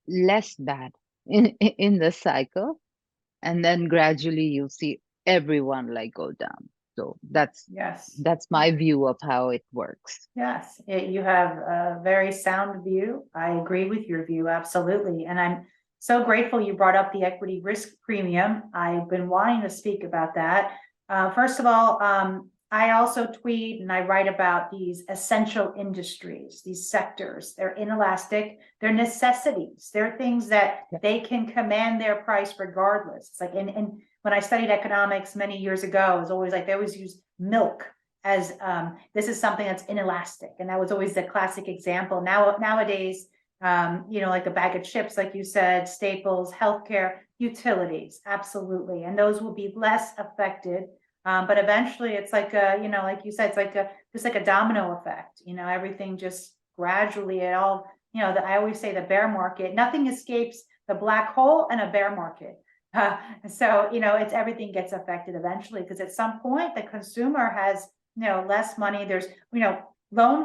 less bad in the cycle, and then gradually you'll see everyone go down. So that's my view of how it works. Yes, you have a very sound view. I agree with your view, absolutely. And I'm so grateful you brought up the equity risk premium. I've been wanting to speak about that. First of all, I also tweet and I write about these essential industries, these sectors. They're inelastic, they're necessities, they're things that they can command their price regardless. It's like, and when I studied economics many years ago, it was always like they always use milk as this is something that's inelastic, and that was always the classic example. Nowadays, like a bag of chips, like you said, staples, healthcare, utilities, absolutely, and those will be less affected. But eventually, it's like like you said, it's just like a domino effect. Everything just gradually, it all, I always say the bear market, nothing escapes the black hole and a bear market. So it's everything gets affected eventually, because at some point the consumer has less money. There's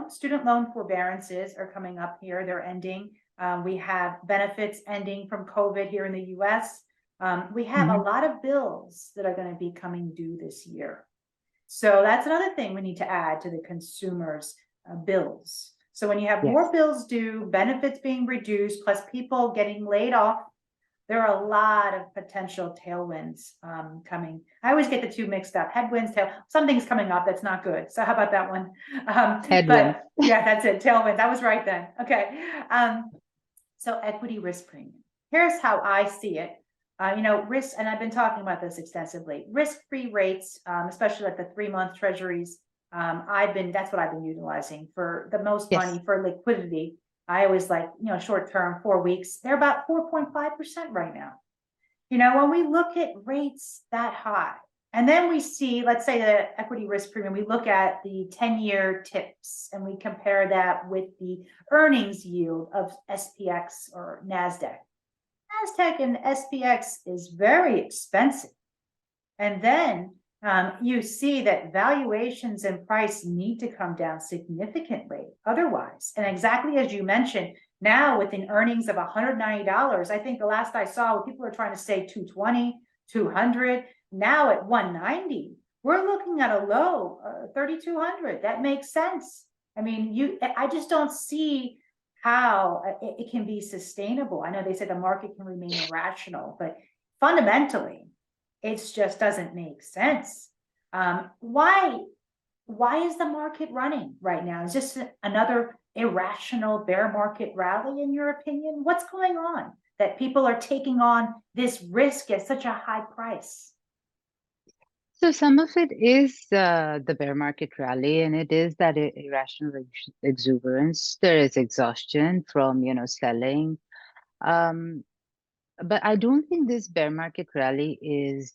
student loan forbearances are coming up here, they're ending. We have benefits ending from COVID here in the US. We have a lot of bills that are going to be coming due this year. So that's another thing we need to add to the consumers' bills. So when you have more bills due, benefits being reduced, plus people getting laid off, there are a lot of potential tailwinds coming. I always get the two mixed up. Headwinds, something's coming up that's not good. So how about that one? Headwinds. But yeah, that's it. Tailwinds. I was right then. Okay. So equity risk premium. Here's how I see it. Risk, and I've been talking about this extensively. Risk-free rates, especially like the 3-month treasuries. That's what I've been utilizing for the most money for liquidity. I always like, short term, 4 weeks. They're about 4.5% right now. When we look at rates that high, and then we see, let's say the equity risk premium, we look at the 10-year tips and we compare that with the earnings yield of SPX or NASDAQ. NASDAQ and SPX is very expensive. And then You see that valuations and price need to come down significantly otherwise. And exactly as you mentioned, now with an earnings of $190, I think the last I saw, people are trying to say 220, 200, now at 190, we're looking at a low 3,200. That makes sense. I mean, I just don't see how it can be sustainable. I know they said the market can remain irrational, but fundamentally, it just doesn't make sense. Why is the market running right now? Is this another irrational bear market rally in your opinion? What's going on that people are taking on this risk at such a high price? So some of it is the bear market rally, and it is that irrational exuberance. There is exhaustion from, selling. But I don't think this bear market rally is,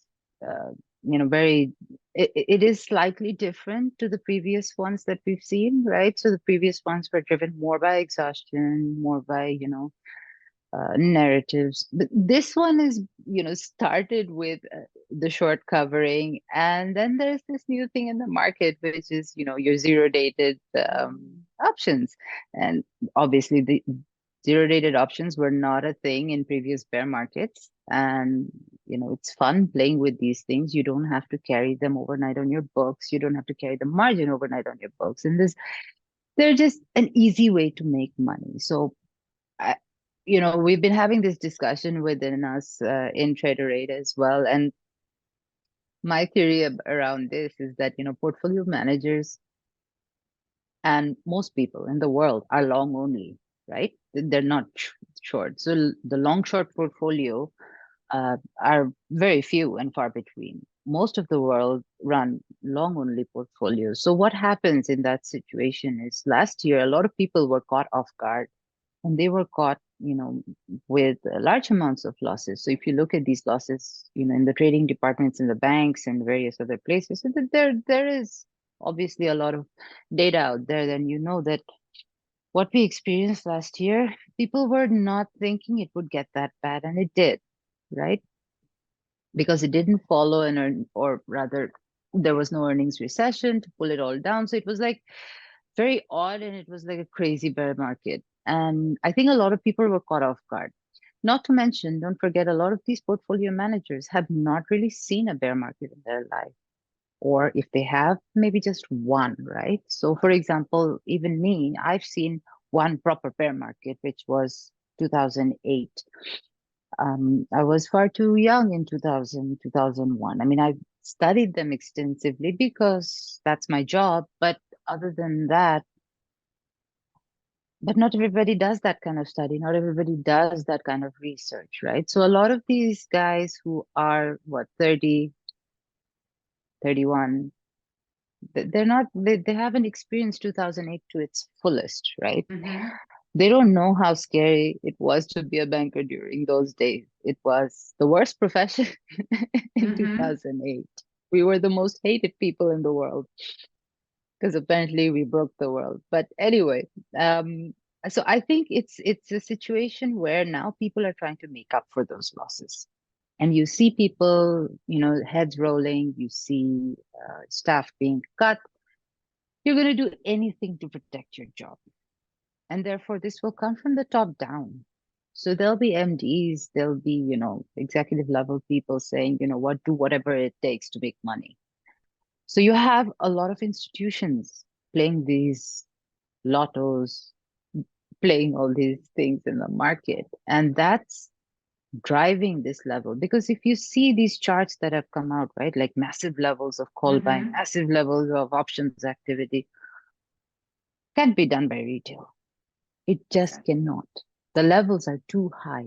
very, it is slightly different to the previous ones that we've seen, right? So the previous ones were driven more by exhaustion, more by, narratives. But this one is, started with the short covering, and then there's this new thing in the market, which is, your zero dated options. And obviously, the zero dated options were not a thing in previous bear markets. And, it's fun playing with these things. You don't have to carry them overnight on your books. You don't have to carry the margin overnight on your books. And they're just an easy way to make money. So I, we've been having this discussion within us in Trader 8 as well. And my theory around this is that, portfolio managers and most people in the world are long only, right? They're not short. So the long short portfolio are very few and far between. Most of the world run long only portfolios. So what happens in that situation is last year, a lot of people were caught off guard, and they were caught, with large amounts of losses. So if you look at these losses, in the trading departments, in the banks and various other places, so there is obviously a lot of data out there. Then you know that what we experienced last year, people were not thinking it would get that bad, and it did, right? Because it didn't follow or rather, there was no earnings recession to pull it all down. So it was like very odd, and it was like a crazy bear market. And I think a lot of people were caught off guard. Not to mention, don't forget, a lot of these portfolio managers have not really seen a bear market in their life. Or if they have, maybe just one, right? So, for example, even me, I've seen one proper bear market, which was 2008. I was far too young in 2000, 2001. I mean, I studied them extensively because that's my job. But other than that, but not everybody does that kind of study. Not everybody does that kind of research, right? So a lot of these guys who are, 30, 31, they're not, they haven't experienced 2008 to its fullest, right? Mm-hmm. They don't know how scary it was to be a banker during those days. It was the worst profession in Mm-hmm. 2008. We were the most hated people in the world because apparently we broke the world. But anyway, so I think it's a situation where now people are trying to make up for those losses. And you see people, heads rolling, you see staff being cut. You're going to do anything to protect your job. And therefore, this will come from the top down. So there'll be MDs, there'll be, executive level people saying, what, do whatever it takes to make money. So you have a lot of institutions playing these lottos, playing all these things in the market. And that's driving this level. Because if you see these charts that have come out, right, like massive levels of call buying, Mm-hmm. massive levels of options activity, can't be done by retail. It just cannot. The levels are too high.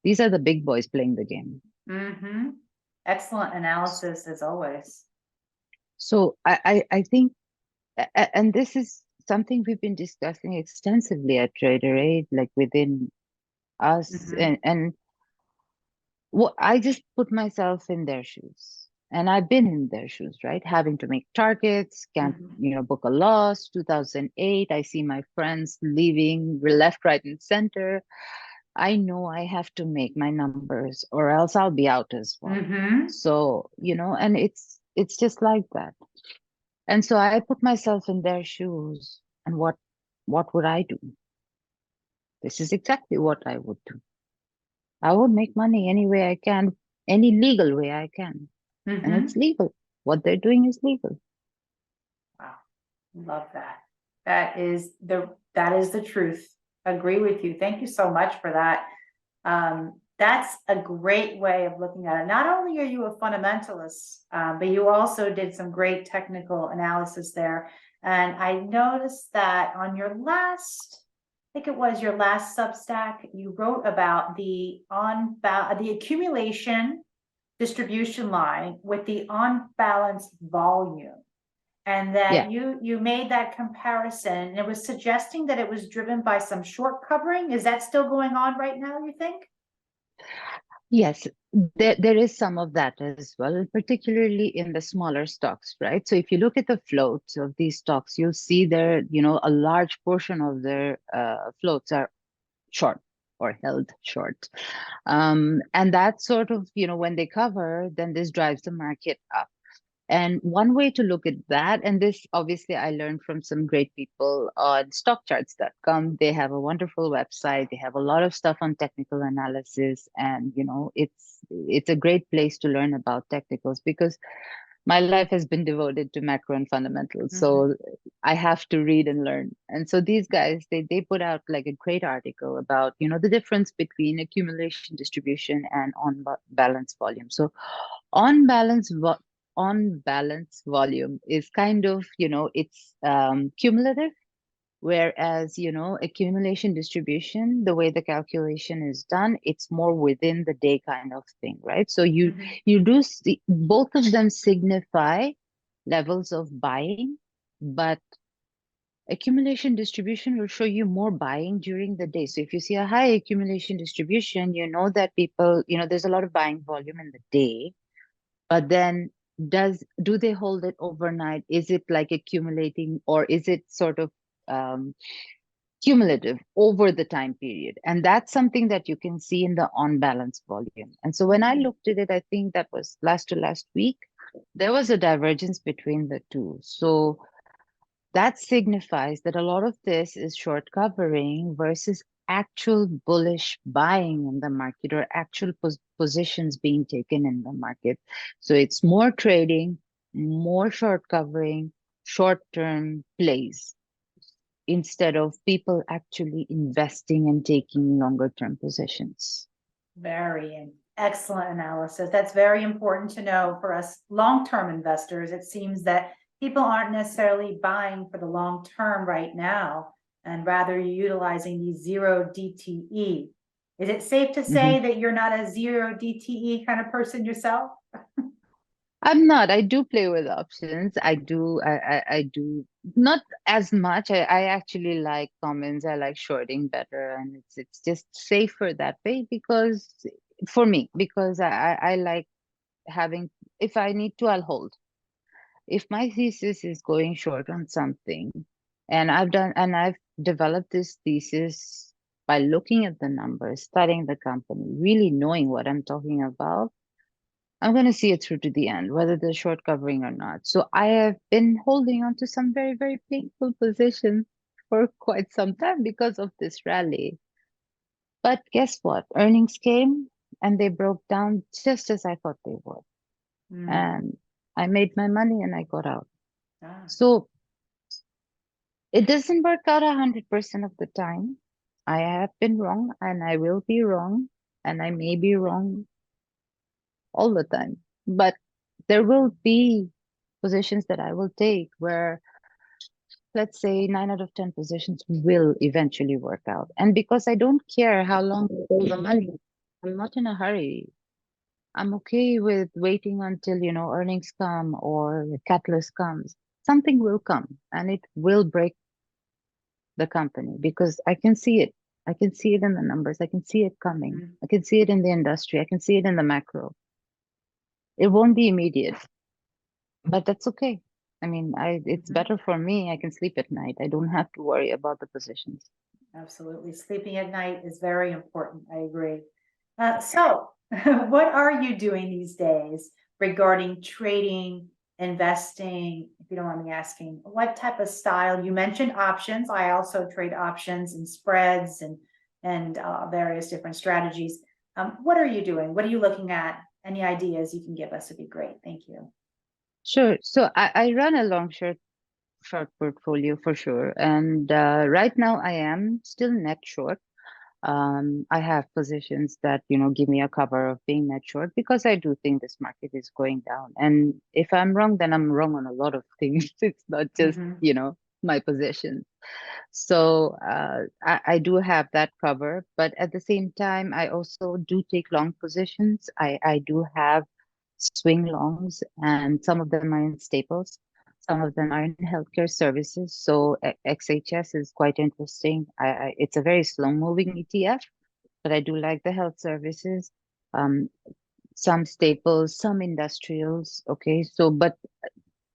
These are the big boys playing the game. Mm-hmm. Excellent analysis as always. So I think, and this is something we've been discussing extensively at Trader 8, like within us, Mm-hmm. and I just put myself in their shoes. And I've been in their shoes, right? Having to make targets, can't, Mm-hmm. book a loss. 2008, I see my friends leaving left, right, and center. I know I have to make my numbers or else I'll be out as well. Mm-hmm. So, and it's just like that. And so I put myself in their shoes, and what would I do? This is exactly what I would do. I would make money any way I can, any legal way I can. And Mm-hmm. it's legal. What they're doing is legal. Wow. Love that. That is the truth. Agree with you. Thank you so much for that. That's a great way of looking at it. Not only are you a fundamentalist, but you also did some great technical analysis there. And I noticed that on your last, I think it was your last Substack, you wrote about the accumulation distribution line with the on-balance volume. And Yeah. that you made that comparison, and it was suggesting that it was driven by some short covering. Is that still going on right now, you think? Yes, there is some of that as well, particularly in the smaller stocks, right? So if you look at the floats of these stocks, you'll see there, a large portion of their floats are short or held short. And that sort of, when they cover, then this drives the market up. And one way to look at that, and this obviously I learned from some great people on stockcharts.com. They have a wonderful website. They have a lot of stuff on technical analysis. And, it's a great place to learn about technicals because my life has been devoted to macro and fundamentals. Mhm. So I have to read and learn. And so these guys, they put out like a great article about, the difference between accumulation distribution and on balance volume. So on balance on balance volume is kind of, it's cumulative, whereas, accumulation distribution, the way the calculation is done, it's more within the day kind of thing, right? So you Mhm. you do see both of them signify levels of buying, but accumulation distribution will show you more buying during the day. So if you see a high accumulation distribution, you know that people, there's a lot of buying volume in the day, but then do they hold it overnight? Is it like accumulating, or is it sort of um, cumulative over the time period? And that's something that you can see in the on balance volume. And so when I Mhm. looked at it, I think that was last to last week, there was a divergence between the two. So that signifies that a lot of this is short covering versus actual bullish buying in the market, or actual positions being taken in the market. So it's more trading, more short covering, short term plays, instead of people actually investing and taking longer term positions. Very excellent analysis. That's very important to know for us long-term investors. It seems that people aren't necessarily buying for the long term right now, and rather utilizing the zero DTE. Is it safe to Mhm. say that you're not a zero DTE kind of person yourself? I'm not. I do play with options. I do. I do not as much. I actually like commons. I like shorting better, and it's just safer that way because for me, because I like having. If I need to, I'll hold. If my thesis is going short on something, and I've developed this thesis by looking at the numbers, studying the company, really knowing what I'm talking about, I'm going to see it through to the end, whether there's short covering or not. So I have been holding on to some very, very painful positions for quite some time because of this rally. But guess what? Earnings came and they broke down just as I thought they would. Mm. And I made my money and I got out. Ah. So it doesn't work out 100% of the time. I have been wrong and I will be wrong, and I may be wrong all the time. But there will be positions that I will take where, let's say, 9 out of 10 positions will eventually work out. And because I don't care how long I hold the money, I'm not in a hurry. I'm okay with waiting until, earnings come or the catalyst comes. Something will come and it will break the company because I can see it. I can see it in the numbers. I can see it coming. Mhm. I can see it in the industry. I can see it in the macro. It won't be immediate, but that's okay. I mean, it's Mhm. better for me. I can sleep at night. I don't have to worry about the positions. Absolutely. Sleeping at night is very important. I agree. So, what are you doing these days regarding trading, investing? If you don't mind me asking, what type of style? You mentioned options. I also trade options and spreads and various different strategies. What are you doing? What are you looking at? Any ideas you can give us would be great. Thank you. Sure. So I run a long short portfolio for sure. And right now I am still net short. I have positions that, give me a cover of being net short because I do think this market is going down. And if I'm wrong, then I'm wrong on a lot of things. It's not just, Mhm. my position. So I do have that cover, but at the same time, I also do take long positions. I do have swing longs, and some of them are in staples, some of them are in healthcare services. So XHS is quite interesting. It's a very slow moving ETF, but I do like the health services. Um, some staples, some industrials. Okay, so but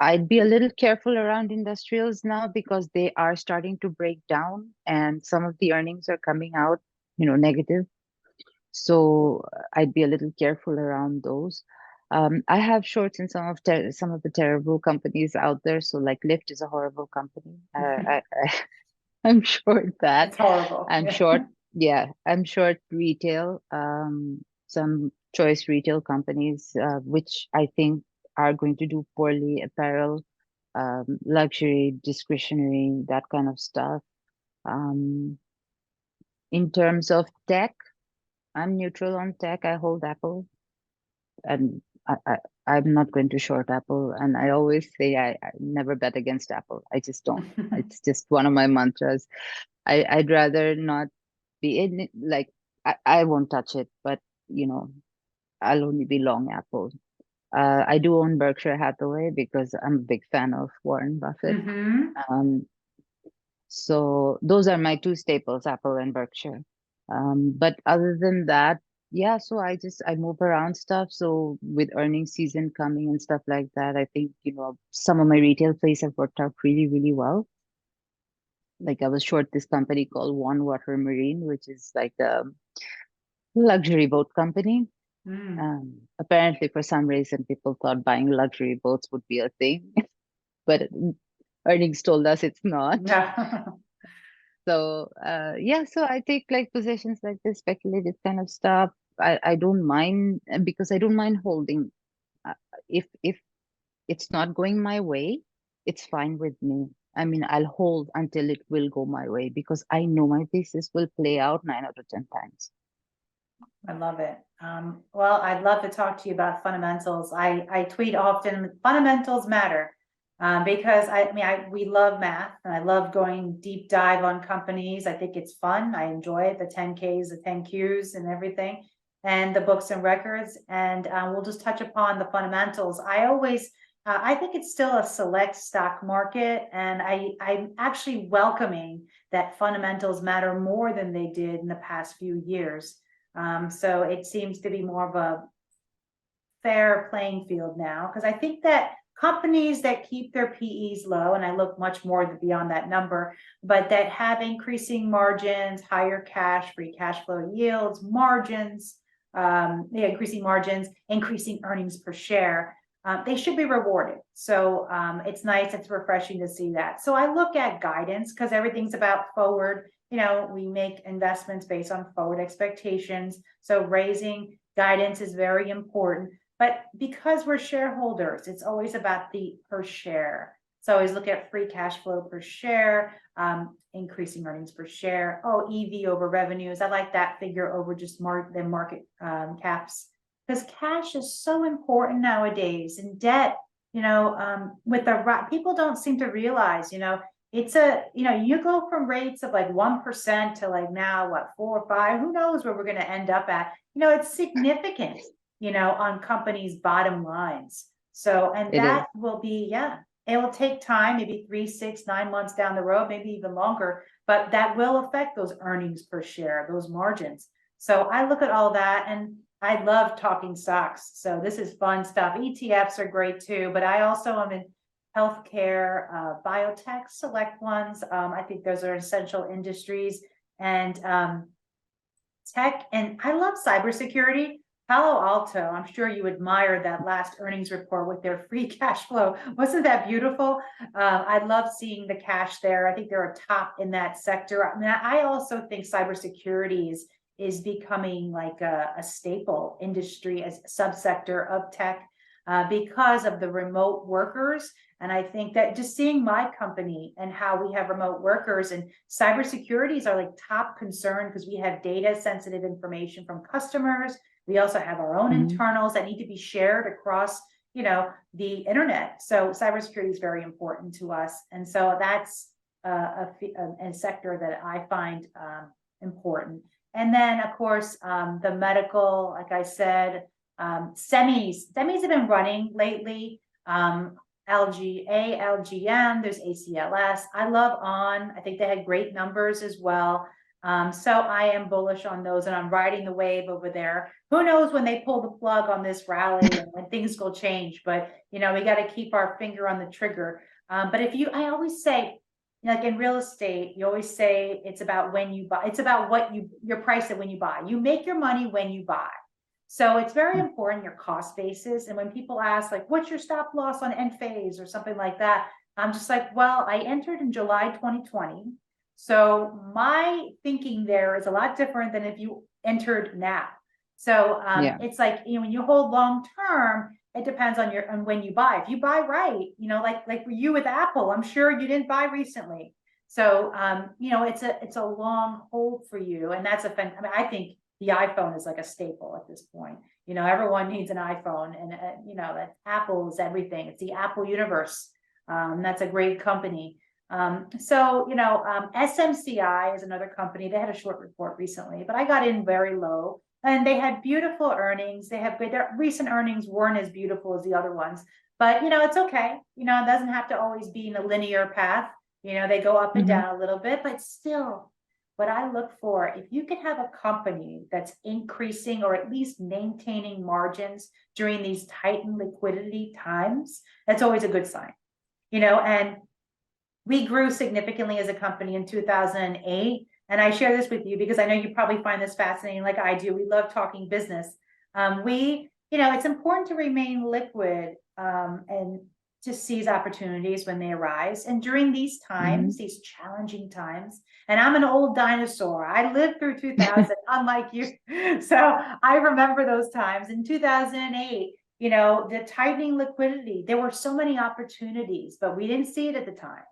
I'd be a little careful around industrials now because they are starting to break down and some of the earnings are coming out, negative. So I'd be a little careful around those. I have shorts in some of the terrible companies out there. So like Lyft is a horrible company. I'm short that. It's horrible. I'm Yeah. short, yeah, I'm short retail, some choice retail companies, which I think are going to do poorly, apparel, luxury, discretionary, that kind of stuff. Um, in terms of tech, I'm neutral on tech. I hold Apple, and I'm not going to short Apple. And I always say I never bet against Apple. I just don't. It's just one of my mantras. I'd rather not be in it, like I won't touch it, but you know, I'll only be long Apple. I do own Berkshire Hathaway because I'm a big fan of Warren Buffett. Hmm. Um, so those are my two staples, Apple and Berkshire. But other than that, yeah, so I move around stuff. So with earnings season coming and stuff like that, I think, some of my retail plays have worked out really, really well. Like I was short this company called One Water Marine, which is like a luxury boat company. Mm. Apparently, for some reason, people thought buying luxury boats would be a thing, but earnings told us it's not. No. So, yeah, so I take like positions like this, speculative kind of stuff. I don't mind because I don't mind holding. Uh, if it's not going my way, it's fine with me. I mean, I'll hold until it will go my way because I know my thesis will play out 9 out of 10 times. I love it. Well, I'd love to talk to you about fundamentals. I tweet often, fundamentals matter. Because we love math and I love going deep dive on companies. I think it's fun. I enjoy it, the 10Ks, the 10Qs and everything, and the books and records. And we'll just touch upon the fundamentals. I think it's still a select stock market, and I'm actually welcoming that fundamentals matter more than they did in the past few years. So it seems to be more of a fair playing field now, because I think that companies that keep their PEs low, and I look much more beyond that number, but that have increasing margins, higher free cash flow yields, margins, increasing margins, increasing earnings per share, they should be rewarded. So it's nice, it's refreshing to see that. So I look at guidance because everything's about forward. We make investments based on forward expectations. So raising guidance is very important. But because we're shareholders, it's always about the per share. So always look at free cash flow per share, increasing earnings per share. Oh, EV over revenues. I like that figure over just the market caps, because cash is so important nowadays. And debt, with the people don't seem to realize, it's you go from rates of like 1% to like now what, 4 or 5, who knows where we're going to end up at. It's significant, on companies' bottom lines. So, and It is. that will be, yeah, it will take time, maybe 3, 6, 9 months down the road, maybe even longer, but that will affect those earnings per share, those margins. So I look at all that, and I love talking stocks. So this is fun stuff. ETFs are great too, but I also am in healthcare, biotech, select ones. I think those are essential industries. And tech, and I love cybersecurity. Palo Alto, I'm sure you admire that last earnings report with their free cash flow. Wasn't that beautiful? I love seeing the cash there. I think they're a top in that sector. I mean, I also think cybersecurity is becoming like a staple industry as a subsector of tech because of the remote workers. And I think that just seeing my company and how we have remote workers and cybersecurities are like top concern because we have data sensitive information from customers. We also have our own internals that need to be shared across, the internet. So cybersecurity is very important to us. And so that's a sector that I find important. And then, of course, the medical, like I said, semis have been running lately. LGA, LGM, there's ACLS. I love On. I think they had great numbers as well. So I am bullish on those and I'm riding the wave over there. Who knows when they pull the plug on this rally and when things will change, but we got to keep our finger on the trigger. But I always say, like in real estate, you always say it's about when you buy, it's about what your price it when you buy. You make your money when you buy. So it's very important, your cost basis. And when people ask, like, what's your stop loss on end phase or something like that? I'm just like, well, I entered in July 2020. So my thinking there is a lot different than if you entered now. So it's like, when you hold long term, it depends on when you buy. If you buy right, like for you with Apple, I'm sure you didn't buy recently. So it's a long hold for you. And that's I think the iPhone is like a staple at this point. Everyone needs an iPhone, and that Apple is everything. It's the Apple universe. That's a great company. SMCI is another company. They had a short report recently, but I got in very low, and they had beautiful earnings. Their recent earnings weren't as beautiful as the other ones, but it's okay. It doesn't have to always be in a linear path. They go up and down a little bit, but still. What I look for, if you can have a company that's increasing or at least maintaining margins during these tightened liquidity times, that's always a good sign. And we grew significantly as a company in 2008. And I share this with you because I know you probably find this fascinating like I do. We love talking business. It's important to remain liquid and to seize opportunities when they arise. And during these times, these challenging times, and I'm an old dinosaur. I lived through 2000, unlike you. So I remember those times. In 2008, the tightening liquidity, there were so many opportunities, but we didn't see it at the time.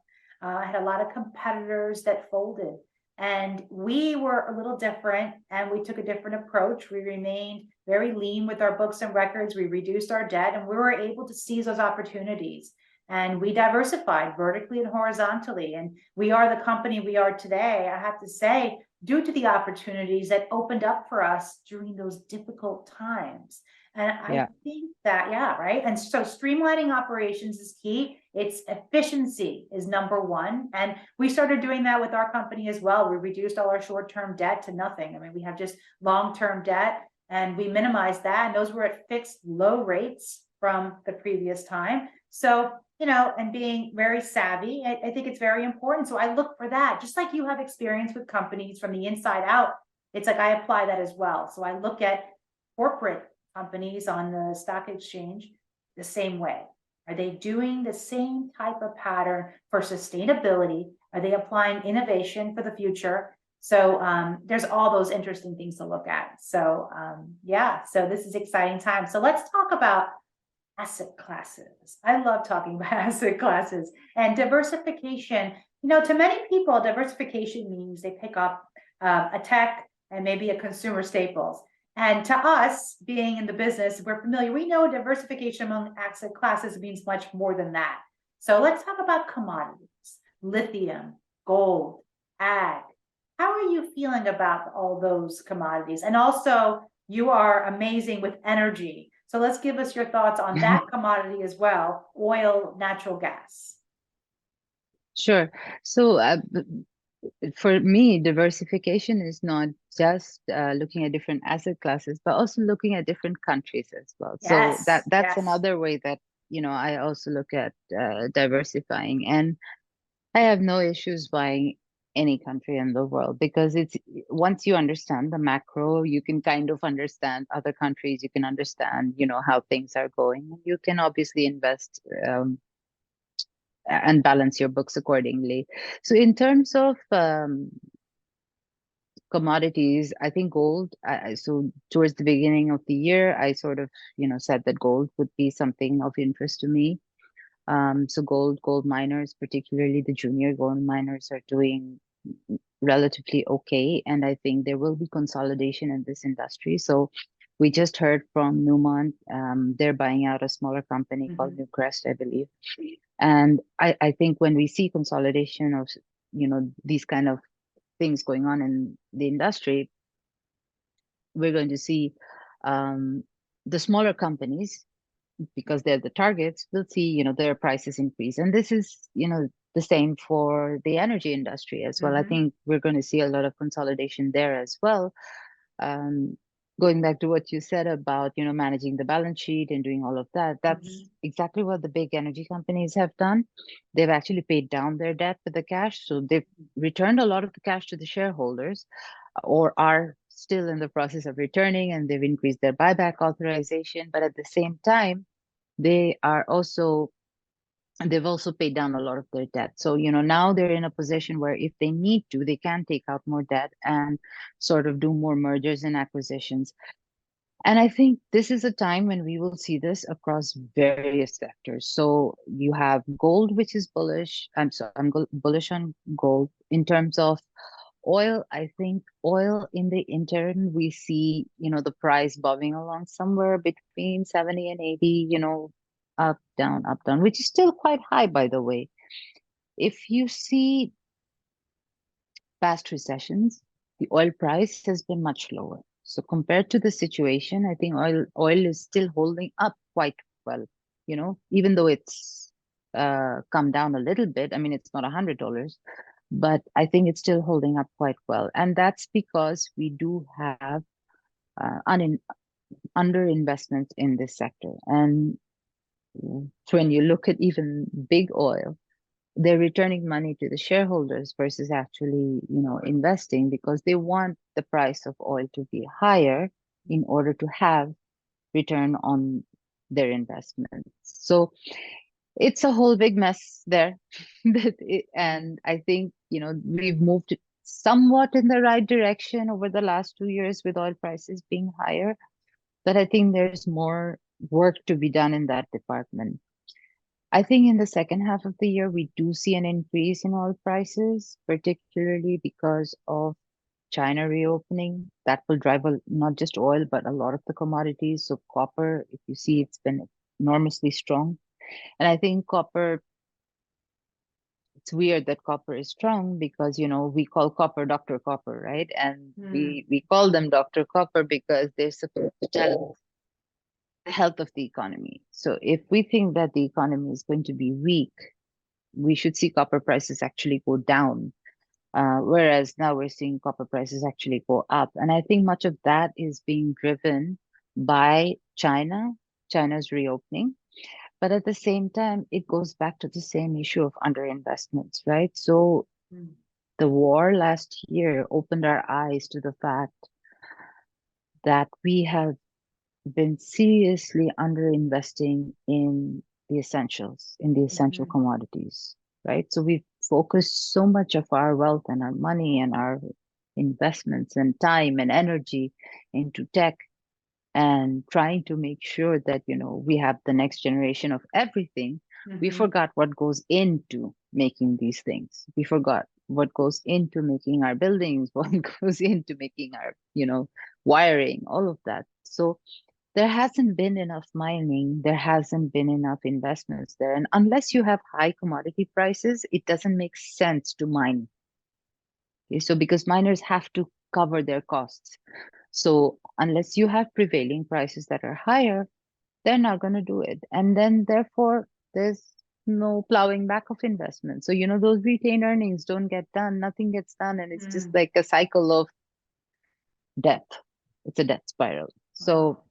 I had a lot of competitors that folded. And we were a little different, and we took a different approach. We remained very lean with our books and records. We reduced our debt, and we were able to seize those opportunities. And we diversified vertically and horizontally. And we are the company we are today, I have to say, due to the opportunities that opened up for us during those difficult times. And I think that, right. And so streamlining operations is key. It's efficiency is number one. And we started doing that with our company as well. We reduced all our short-term debt to nothing. I mean, we have just long-term debt and we minimized that. And those were at fixed low rates from the previous time. So, and being very savvy, I think it's very important. So I look for that, just like you have experience with companies from the inside out. It's like I apply that as well. So I look at corporate companies on the stock exchange the same way. Are they doing the same type of pattern for sustainability? Are they applying innovation for the future? So there's all those interesting things to look at. So so this is exciting time. So let's talk about asset classes. I love talking about asset classes and diversification. To many people, diversification means they pick up a tech and maybe a consumer staples. And to us, being in the business, we're familiar. We know diversification among asset classes means much more than that. So let's talk about commodities, lithium, gold, ag. How are you feeling about all those commodities? And also, you are amazing with energy. So let's give us your thoughts on that commodity as well, oil, natural gas. Sure. So for me, diversification is not just looking at different asset classes, but also looking at different countries as well. Yes, so that's another way that I also look at diversifying. And I have no issues buying any country in the world, because it's once you understand the macro, you can kind of understand other countries, you can understand, how things are going. You can obviously invest and balance your books accordingly. So in terms of commodities, I think gold, so towards the beginning of the year, I sort of, said that gold would be something of interest to me. So gold miners, particularly the junior gold miners, are doing relatively okay. And I think there will be consolidation in this industry. So we just heard from Newmont, they're buying out a smaller company called Newcrest, I believe. And I think when we see consolidation of, these kind of things going on in the industry, we're going to see the smaller companies, because they're the targets, will see, their prices increase. And this is, the same for the energy industry as well. I think we're going to see a lot of consolidation there as well. Going back to what you said about, managing the balance sheet and doing all of that, that's exactly what the big energy companies have done. They've actually paid down their debt with the cash. So they've returned a lot of the cash to the shareholders, or are still in the process of returning, and they've increased their buyback authorization. But at the same time, they've also paid down a lot of their debt. So, now they're in a position where if they need to, they can take out more debt and sort of do more mergers and acquisitions. And I think this is a time when we will see this across various sectors. So you have gold, which is bullish. I'm bullish on gold. In terms of oil, I think oil in the interim, we see, the price bobbing along somewhere between 70 and 80, up, down, which is still quite high, by the way. If you see past recessions, the oil price has been much lower. So compared to the situation, I think oil is still holding up quite well, even though it's come down a little bit. I mean, it's not $100, but I think it's still holding up quite well. And that's because we do have underinvestment in this sector. And when you look at even big oil, they're returning money to the shareholders versus actually, investing, because they want the price of oil to be higher in order to have return on their investments. So it's a whole big mess there. And I think, we've moved somewhat in the right direction over the last 2 years with oil prices being higher. But I think there's more work to be done in that department. I think in the second half of the year, we do see an increase in oil prices, particularly because of China reopening. That will drive not just oil, but a lot of the commodities. So copper, if you see, it's been enormously strong. And I think copper, it's weird that copper is strong because, we call copper Dr. Copper, right? And we call them Dr. Copper because they're supposed to tell the health of the economy. So if we think that the economy is going to be weak, we should see copper prices actually go down. Whereas now we're seeing copper prices actually go up. And I think much of that is being driven by China's reopening. But at the same time, it goes back to the same issue of underinvestments, right? So the war last year opened our eyes to the fact that we have been seriously underinvesting in the essentials, in the essential commodities, right? So we've focused so much of our wealth and our money and our investments and time and energy into tech and trying to make sure that, we have the next generation of everything. We forgot what goes into making these things. We forgot what goes into making our buildings, what goes into making our, wiring, all of that. So there hasn't been enough mining, there hasn't been enough investments there. And unless you have high commodity prices, it doesn't make sense to mine. Okay, so because miners have to cover their costs. So unless you have prevailing prices that are higher, they're not going to do it. And then therefore, there's no plowing back of investment. So, those retained earnings don't get done, nothing gets done. And it's just like a cycle of death. It's a death spiral. So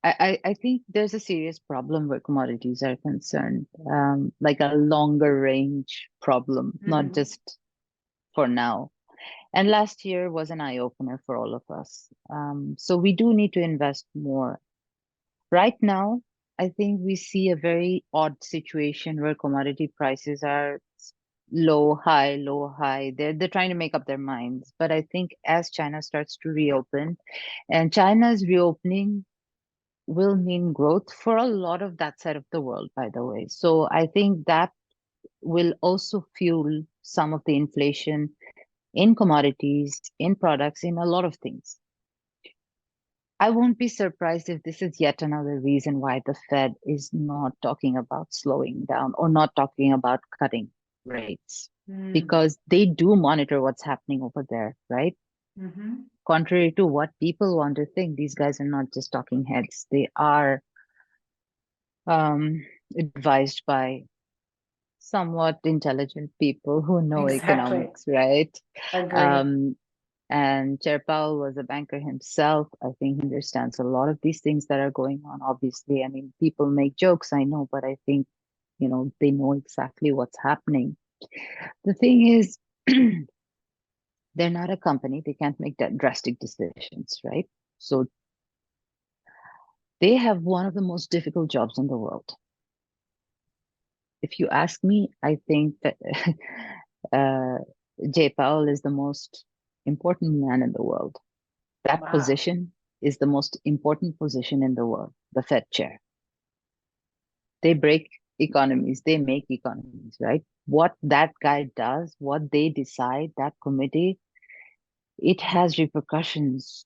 I think there's a serious problem where commodities are concerned, like a longer range problem, not just for now. And last year was an eye opener for all of us. So we do need to invest more. Right now, I think we see a very odd situation where commodity prices are low, high, low, high. They're trying to make up their minds. But I think as China starts to reopen, and China's reopening will mean growth for a lot of that side of the world, by the way. So I think that will also fuel some of the inflation in commodities, in products, in a lot of things. I won't be surprised if this is yet another reason why the Fed is not talking about slowing down or not talking about cutting rates, because they do monitor what's happening over there, right? Mm-hmm. Contrary to what people want to think, these guys are not just talking heads. They are advised by somewhat intelligent people who know Exactly. economics, right? Agree. Um, and Chair Powell was a banker himself. I think he understands a lot of these things that are going on. Obviously, I mean, people make jokes, I know, but I think, they know exactly what's happening. The thing is, they're not a company. They can't make that drastic decisions, right? So they have one of the most difficult jobs in the world. If you ask me, I think that uh, Jay Powell is the most important man in the world. That Wow. position is the most important position in the world, the Fed chair. They break economies, they make economies, right? What that guy does, what they decide, that committee, it has repercussions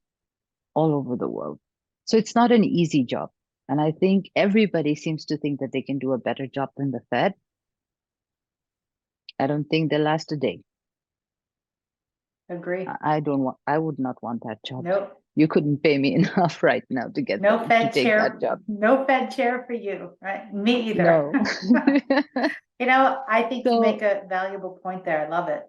all over the world. So it's not an easy job. And I think everybody seems to think that they can do a better job than the Fed. I don't think they'll last a day. Agree. I would not want that job. Nope. You couldn't pay me enough right now to No to Fed take that chair. job. No Fed chair for you, right? Me either. No. I think you make So a valuable point there. I love it.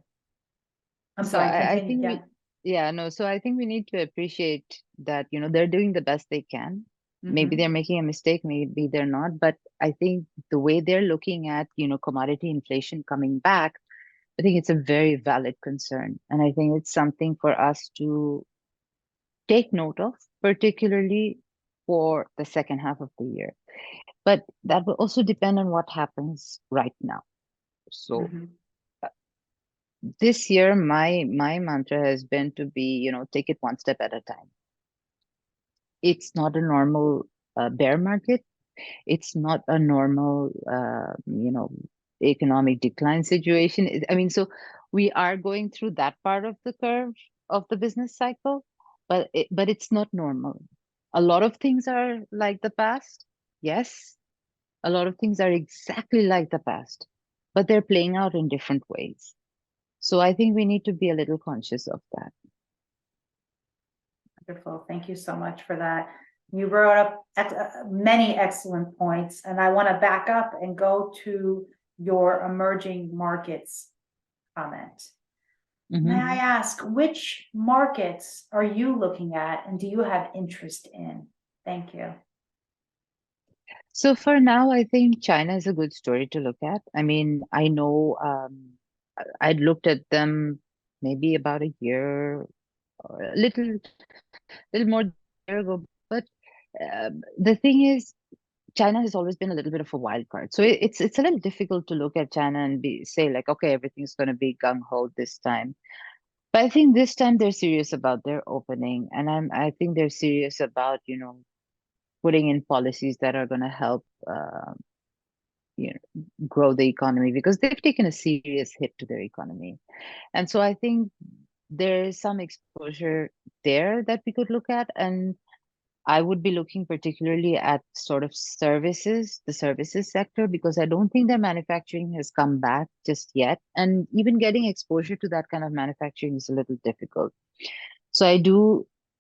I'm so sorry, I continue. think Yeah. yeah, no, so I think we need to appreciate that, they're doing the best they can. Maybe Mm-hmm. they're making a mistake, maybe they're not, but I think the way they're looking at, commodity inflation coming back, I think it's a very valid concern. And I think it's something for us to take note of, particularly for the second half of the year. But that will also depend on what happens right now. So Mm-hmm. this year, my mantra has been to be, take it one step at a time. It's not a normal bear market. It's not a normal, economic decline situation. I mean, so we are going through that part of the curve of the business cycle, but it's not normal. A lot of things are like the past. Yes, a lot of things are exactly like the past, but they're playing out in different ways. So I think we need to be a little conscious of that. Wonderful. Thank you so much for that. You brought up many excellent points, and I want to back up and go to your emerging markets comment. May Mhm. I ask, which markets are you looking at and do you have interest in? Thank you. So for now, I think China is a good story to look at. I mean, I know I'd looked at them maybe about a year or a little more than a year ago. But the thing is, China has always been a little bit of a wild card. So it's a little difficult to look at China and say like, okay, everything's going to be gung ho this time. But I think this time they're serious about their opening, and I think they're serious about putting in policies that are going to help grow the economy, because they've taken a serious hit to their economy. And so I think there is some exposure there that we could look at. And I would be looking particularly at sort of services, the services sector, because I don't think their manufacturing has come back just yet. And even getting exposure to that kind of manufacturing is a little difficult. So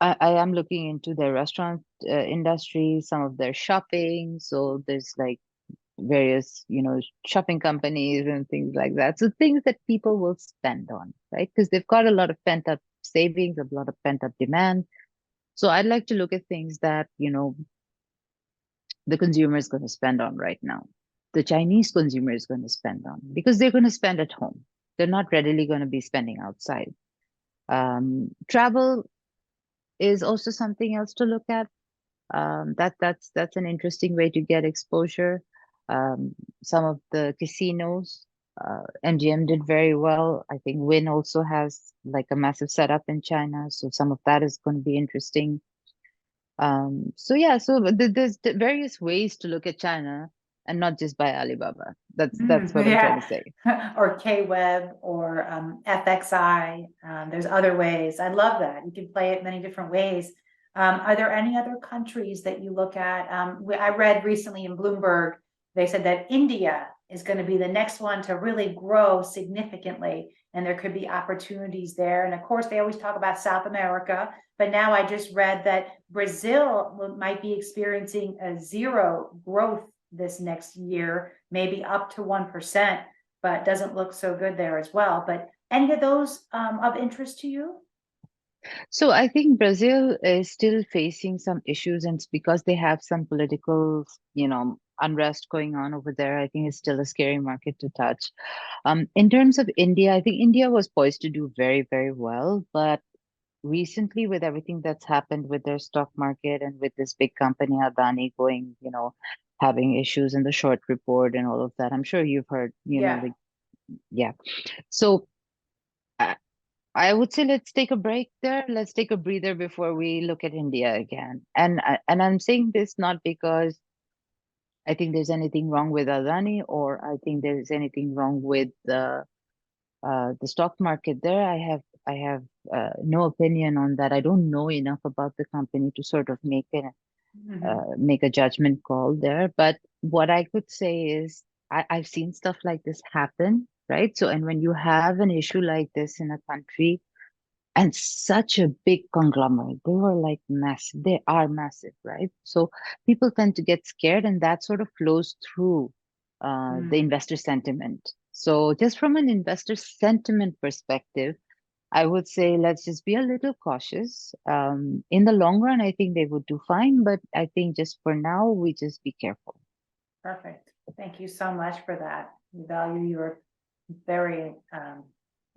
I am looking into their restaurant industry, some of their shopping. So there's like various shopping companies and things like that, so things that people will spend on, right? Because they've got a lot of pent up savings, a lot of pent up demand. So I'd like to look at things that the consumer is going to spend on right now, the Chinese consumer is going to spend on, because they're going to spend at home. they're not readily going to be spending outside. Travel is also something else to look at. That's an interesting way to get exposure. Some of the casinos, MGM did very well. I think Wynn also has like a massive setup in China, so some of that is going to be interesting. So yeah, so there's various ways to look at China and not just by Alibaba. That's what I'm trying to say. Or K-Web or FXI. There's other ways. I love that. You can play it many different ways. Are there any other countries that you look at? I read recently in Bloomberg, they said that India is going to be the next one to really grow significantly, and there could be opportunities there. And of course, they always talk about South America, but now I just read that Brazil might be experiencing a zero growth this next year, maybe up to 1%, but doesn't look so good there as well. But any of those of interest to you? So I think Brazil is still facing some issues, and it's because they have some political, unrest going on over there. I think it's still a scary market to touch. In terms of India, I think India was poised to do very, very well, but recently with everything that's happened with their stock market and with this big company Adani going, having issues in the short report and all of that, I'm sure you've heard, Yeah. yeah. So I would say let's take a break there. Let's take a breather before we look at India again. And I'm saying this not because I think there's anything wrong with Adani or I think there's anything wrong with the stock market there. I have no opinion on that. I don't know enough about the company to sort of make a judgment call there. But what I could say is I've seen stuff like this happen, right? So, and when you have an issue like this in a country and such a big conglomerate, they were like massive, they are massive, right? So people tend to get scared, and that sort of flows through the investor sentiment. So, just from an investor sentiment perspective, I would say let's just be a little cautious. In the long run, I think they would do fine, but I think just for now, we just be careful. Perfect. Thank you so much for that. We value your very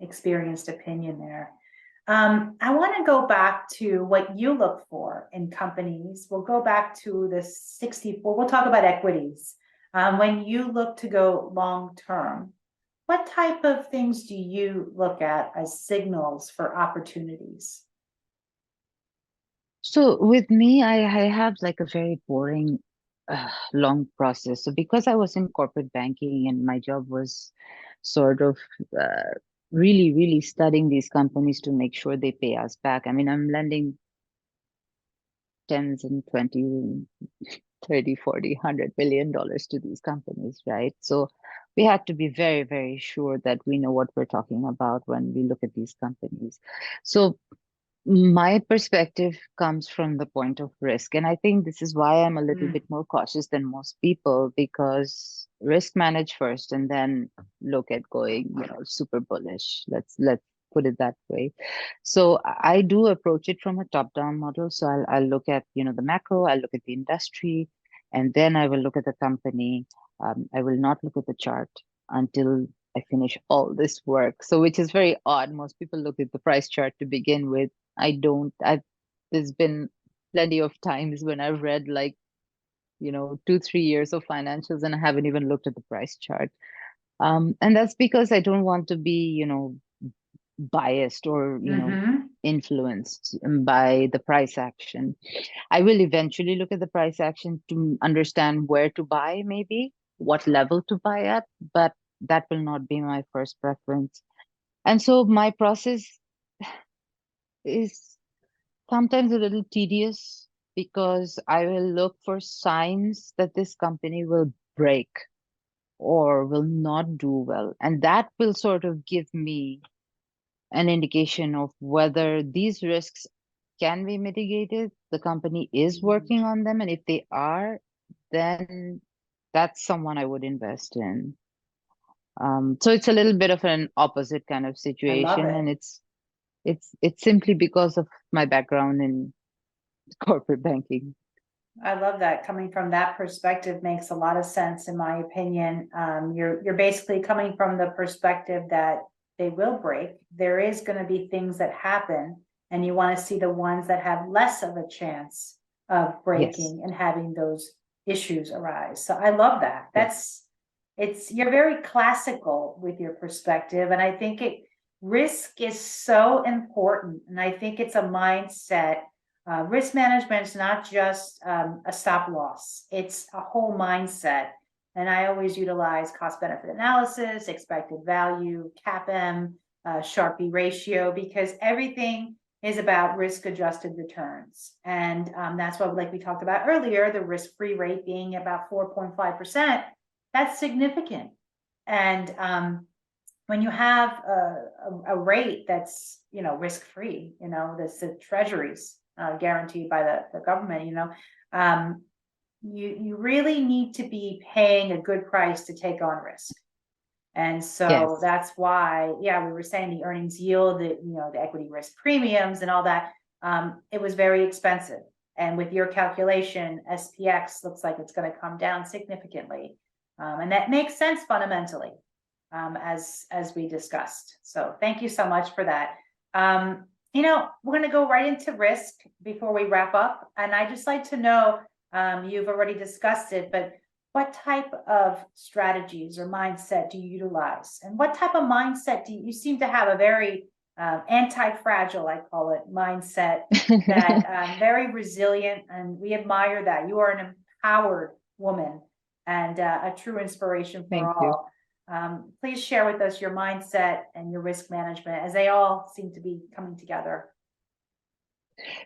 experienced opinion there. I want to go back to what you look for in companies. We'll go back to the 64. We'll talk about equities. When you look to go long term, what type of things do you look at as signals for opportunities? So with me, I have like a very boring, long process. So because I was in corporate banking and my job was sort of really, really studying these companies to make sure they pay us back. I mean, I'm lending tens and 20, 30, 40, $100 billion to these companies, right? So we have to be very, very sure that we know what we're talking about when we look at these companies. So my perspective comes from the point of risk. And I think this is why I'm a little bit more cautious than most people, because risk manage first and then look at going, super bullish. Let's put it that way. So I do approach it from a top-down model. So I'll look at, the macro, I'll look at the industry, and then I will look at the company. I will not look at the chart until I finish all this work. So which is very odd. Most people look at the price chart to begin with. I don't. There's been plenty of times when I've read like, 2-3 years of financials and I haven't even looked at the price chart. And that's because I don't want to be, biased or, influenced by the price action. I will eventually look at the price action to understand where to buy, maybe what level to buy at, but that will not be my first preference. And so my process is sometimes a little tedious because I will look for signs that this company will break or will not do well. And that will sort of give me an indication of whether these risks can be mitigated, the company is working on them, and if they are, then that's someone I would invest in. So it's a little bit of an opposite kind of situation, and it's simply because of my background in corporate banking. I love that. Coming from that perspective makes a lot of sense, in my opinion. You're basically coming from the perspective that they will break. There is going to be things that happen, and you want to see the ones that have less of a chance of breaking and having those issues arise. So I love that. You're very classical with your perspective, and I think risk is so important, and I think it's a mindset. Risk management is not just a stop loss; it's a whole mindset. And I always utilize cost benefit analysis, expected value, CAPM, Sharpe ratio, because everything is about risk adjusted returns. And that's what, like we talked about earlier, the risk free rate being about 4.5%, that's significant. And when you have a rate that's, risk free, the treasuries guaranteed by the government, you really need to be paying a good price to take on risk. And so that's why, we were saying the earnings yield, the equity risk premiums and all that, it was very expensive. And with your calculation, SPX looks like it's going to come down significantly. And that makes sense fundamentally, as we discussed. So thank you so much for that. We're going to go right into risk before we wrap up. And I just like to know, you've already discussed it, but what type of strategies or mindset do you utilize? And what type of mindset you seem to have a very anti-fragile, I call it, mindset that very resilient, and we admire that. You are an empowered woman and a true inspiration for all. Please share with us your mindset and your risk management, as they all seem to be coming together.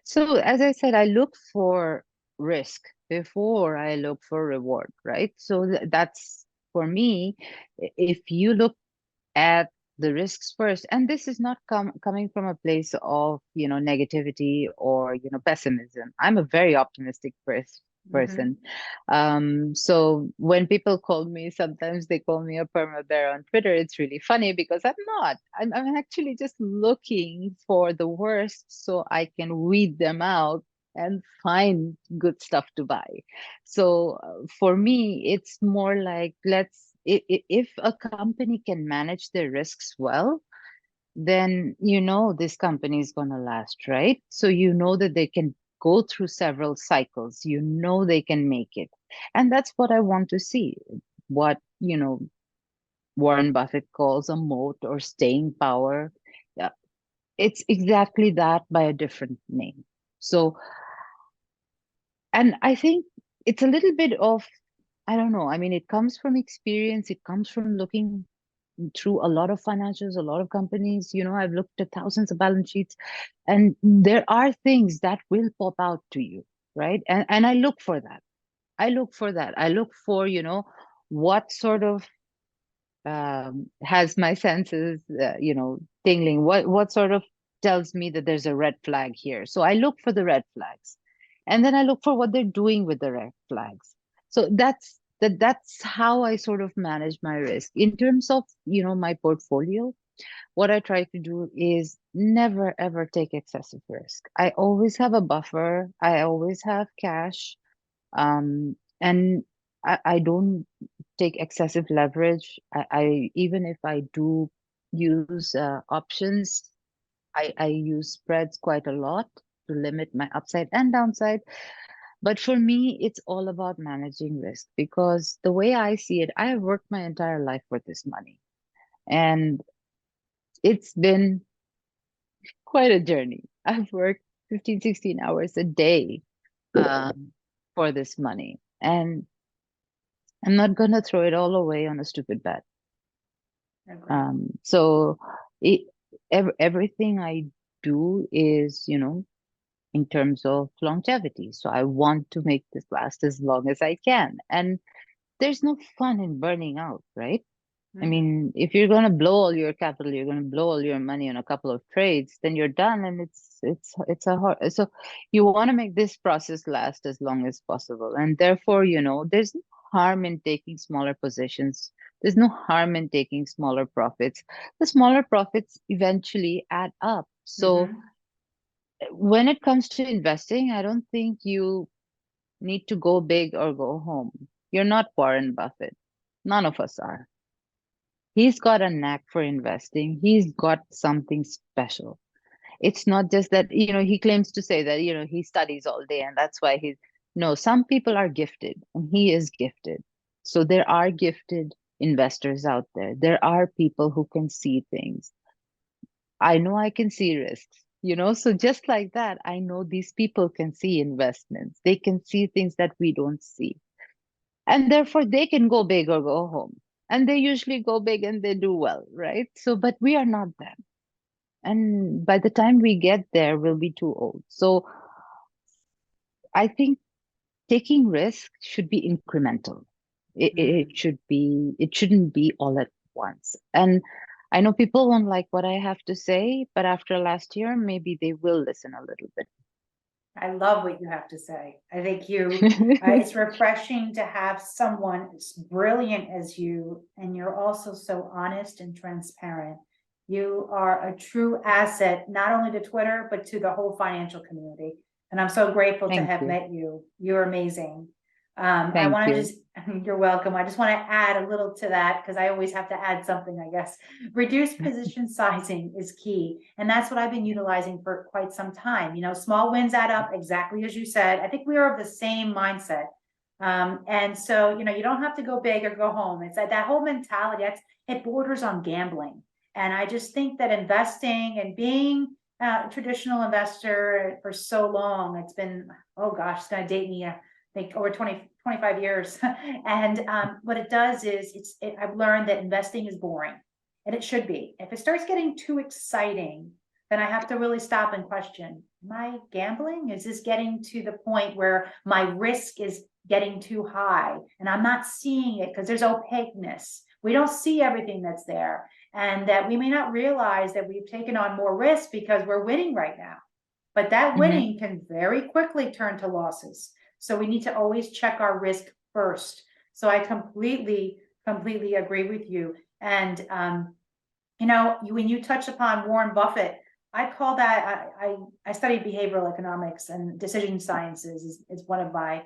So as I said, I look for risk before I look for reward, right? So that's, for me, if you look at the risks first, and this is not coming from a place of, negativity or, pessimism. I'm a very optimistic person. So when people call me, sometimes they call me a perma bear on Twitter. It's really funny because I'm not. I'm actually just looking for the worst so I can weed them out and find good stuff to buy. So for me, it's more like, if a company can manage their risks well, then this company is going to last, right? So that they can go through several cycles, they can make it. And that's what I want to see. What, Warren Buffett calls a moat or staying power. Yeah, it's exactly that by a different name. So, and I think it's a little bit of, I don't know. I mean, it comes from experience. It comes from looking through a lot of financials, a lot of companies. I've looked at thousands of balance sheets, and there are things that will pop out to you, right? And I look for that. I look for, what sort of has my senses, tingling. What sort of tells me that there's a red flag here. So I look for the red flags, and then I look for what they're doing with the red flags. So that's how I sort of manage my risk. In terms of, my portfolio, what I try to do is never ever take excessive risk. I always have a buffer. I always have cash. And I don't take excessive leverage. I even if I do use options, I use spreads quite a lot to limit my upside and downside. But for me, it's all about managing risk, because the way I see it, I have worked my entire life for this money. And it's been quite a journey. I've worked 15, 16 hours a day for this money. And I'm not going to throw it all away on a stupid bet. So everything I do is, in terms of longevity. So I want to make this last as long as I can. And there's no fun in burning out, right? I mean, if you're going to blow all your capital, you're going to blow all your money on a couple of trades, then you're done. And it's a hard, so you want to make this process last as long as possible. And therefore, there's no harm in taking smaller positions. There's no harm in taking smaller profits. The smaller profits eventually add up. So when it comes to investing, I don't think you need to go big or go home. You're not Warren Buffett. None of us are. He's got a knack for investing. He's got something special. It's not just that, he claims to say that, he studies all day and that's why he's, no, some people are gifted and he is gifted. So there are gifted investors out there. There are people who can see things. I know I can see risks, so just like that, I know these people can see investments. They can see things that we don't see. And therefore they can go big or go home. And they usually go big and they do well, right? So, but we are not them. And by the time we get there, we'll be too old. So I think taking risk should be incremental. It shouldn't be all at once. And I know people won't like what I have to say, but after last year, maybe they will listen a little bit. I love what you have to say. I think it's refreshing to have someone as brilliant as you, and you're also so honest and transparent. You are a true asset, not only to Twitter, but to the whole financial community. And I'm so grateful to Thank have you. met you. You're amazing. I Thank want to you. just, you're welcome. I just want to add a little to that because I always have to add something, I guess. Reduced position sizing is key. And that's what I've been utilizing for quite some time. Small wins add up, exactly as you said. I think we are of the same mindset. And so, you don't have to go big or go home. It's that whole mentality, it borders on gambling. And I just think that investing and being a traditional investor for so long, it's been, oh gosh, it's going to date me. Think over 25 years. And what it does is I've learned that investing is boring, and it should be. If it starts getting too exciting, then I have to really stop and question, am I gambling? Is this getting to the point where my risk is getting too high and I'm not seeing it because there's opaqueness. We don't see everything that's there, and that we may not realize that we've taken on more risk because we're winning right now. But that winning can very quickly turn to losses. So we need to always check our risk first. So I completely agree with you. And, when you touch upon Warren Buffett, I call that, I studied behavioral economics, and decision sciences is one of my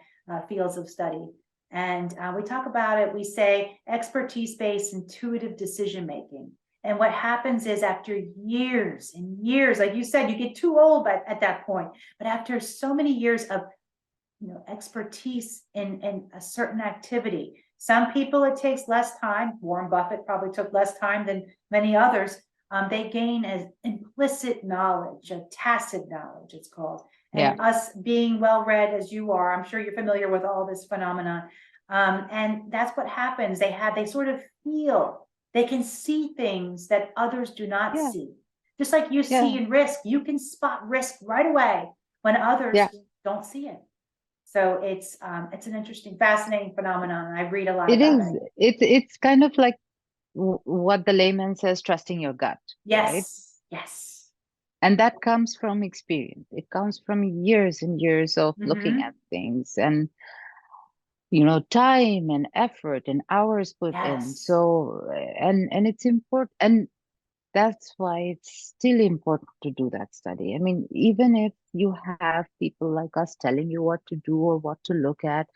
fields of study. And we talk about it, we say expertise-based intuitive decision-making. And what happens is after years and years, like you said, you get too old at that point. But after so many years of expertise in a certain activity, some people it takes less time. Warren Buffett probably took less time than many others. They gain an implicit knowledge, a tacit knowledge, it's called. And us being well-read as you are, I'm sure you're familiar with all this phenomena. And that's what happens. They sort of feel, they can see things that others do not see. Just like you see in risk, you can spot risk right away when others don't see it. So it's an interesting, fascinating phenomenon. I read a lot about it. It's kind of like what the layman says, trusting your gut. Right? Yes. And that comes from experience. It comes from years and years of looking at things and, time and effort and hours put in. So, and it's important. And that's why it's still important to do that study. I mean, even if you have people like us telling you what to do or what to look at,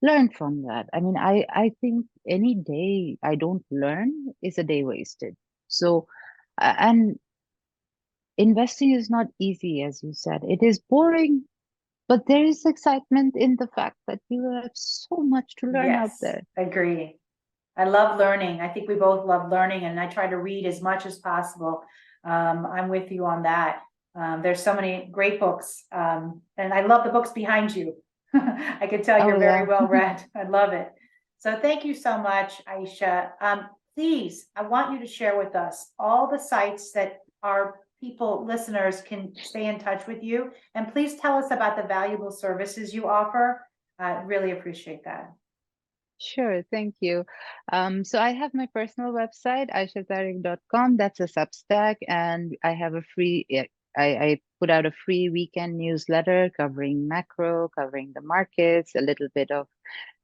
learn from that. I mean, I think any day I don't learn is a day wasted. So, and investing is not easy, as you said. It is boring, but there is excitement in the fact that you have so much to learn out there. Agree. I love learning. I think we both love learning, and I try to read as much as possible. I'm with you on that. There's so many great books, and I love the books behind you. I can tell you're very well read. I love it. So thank you so much, Ayesha. Please, I want you to share with us all the sites that our listeners can stay in touch with you. And please tell us about the valuable services you offer. I really appreciate that. Sure, thank you. So I have my personal website, AyeshaTariq.com. That's a Substack, and I have a free, I put out a free weekend newsletter covering macro, covering the markets, a little bit of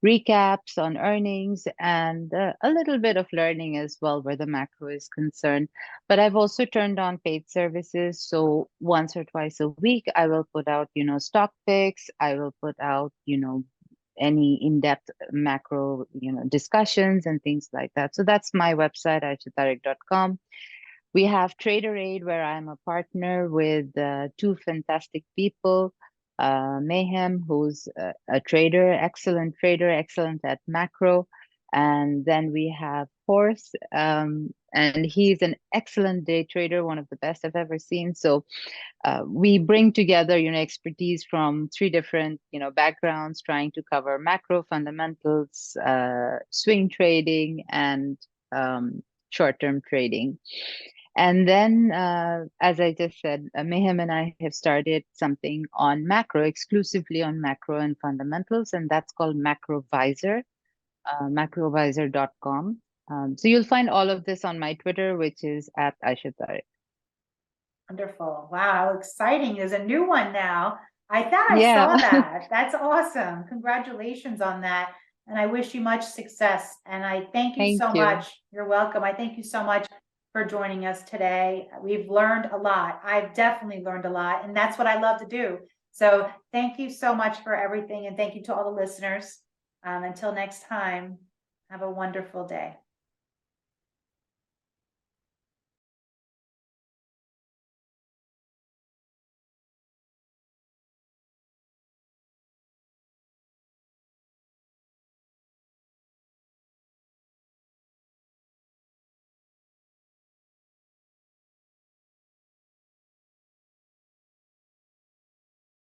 recaps on earnings, and a little bit of learning as well where the macro is concerned. But I've also turned on paid services. So once or twice a week, I will put out, stock picks. I will put out, any in-depth macro, discussions and things like that. So that's my website, ayeshatariq.com. We have Trader Aid, where I'm a partner with two fantastic people. Mayhem, who's a trader, excellent at macro. And then we have Horse, and he's an excellent day trader, one of the best I've ever seen. So we bring together, expertise from three different, backgrounds, trying to cover macro fundamentals, swing trading, and short-term trading. And then, as I just said, Mayhem and I have started something on macro, exclusively on macro and fundamentals, and that's called Macrovisor, macrovisor.com. So you'll find all of this on my Twitter, which is at Ayesha Tariq. Wonderful. Wow, how exciting. There's a new one now. I thought I Yeah. saw that. That's awesome. Congratulations on that. And I wish you much success. And I thank you Thank so you. much. You're welcome. I thank you so much for joining us today. We've learned a lot. I've definitely learned a lot, and that's what I love to do. So thank you so much for everything. And thank you to all the listeners. Until next time, have a wonderful day.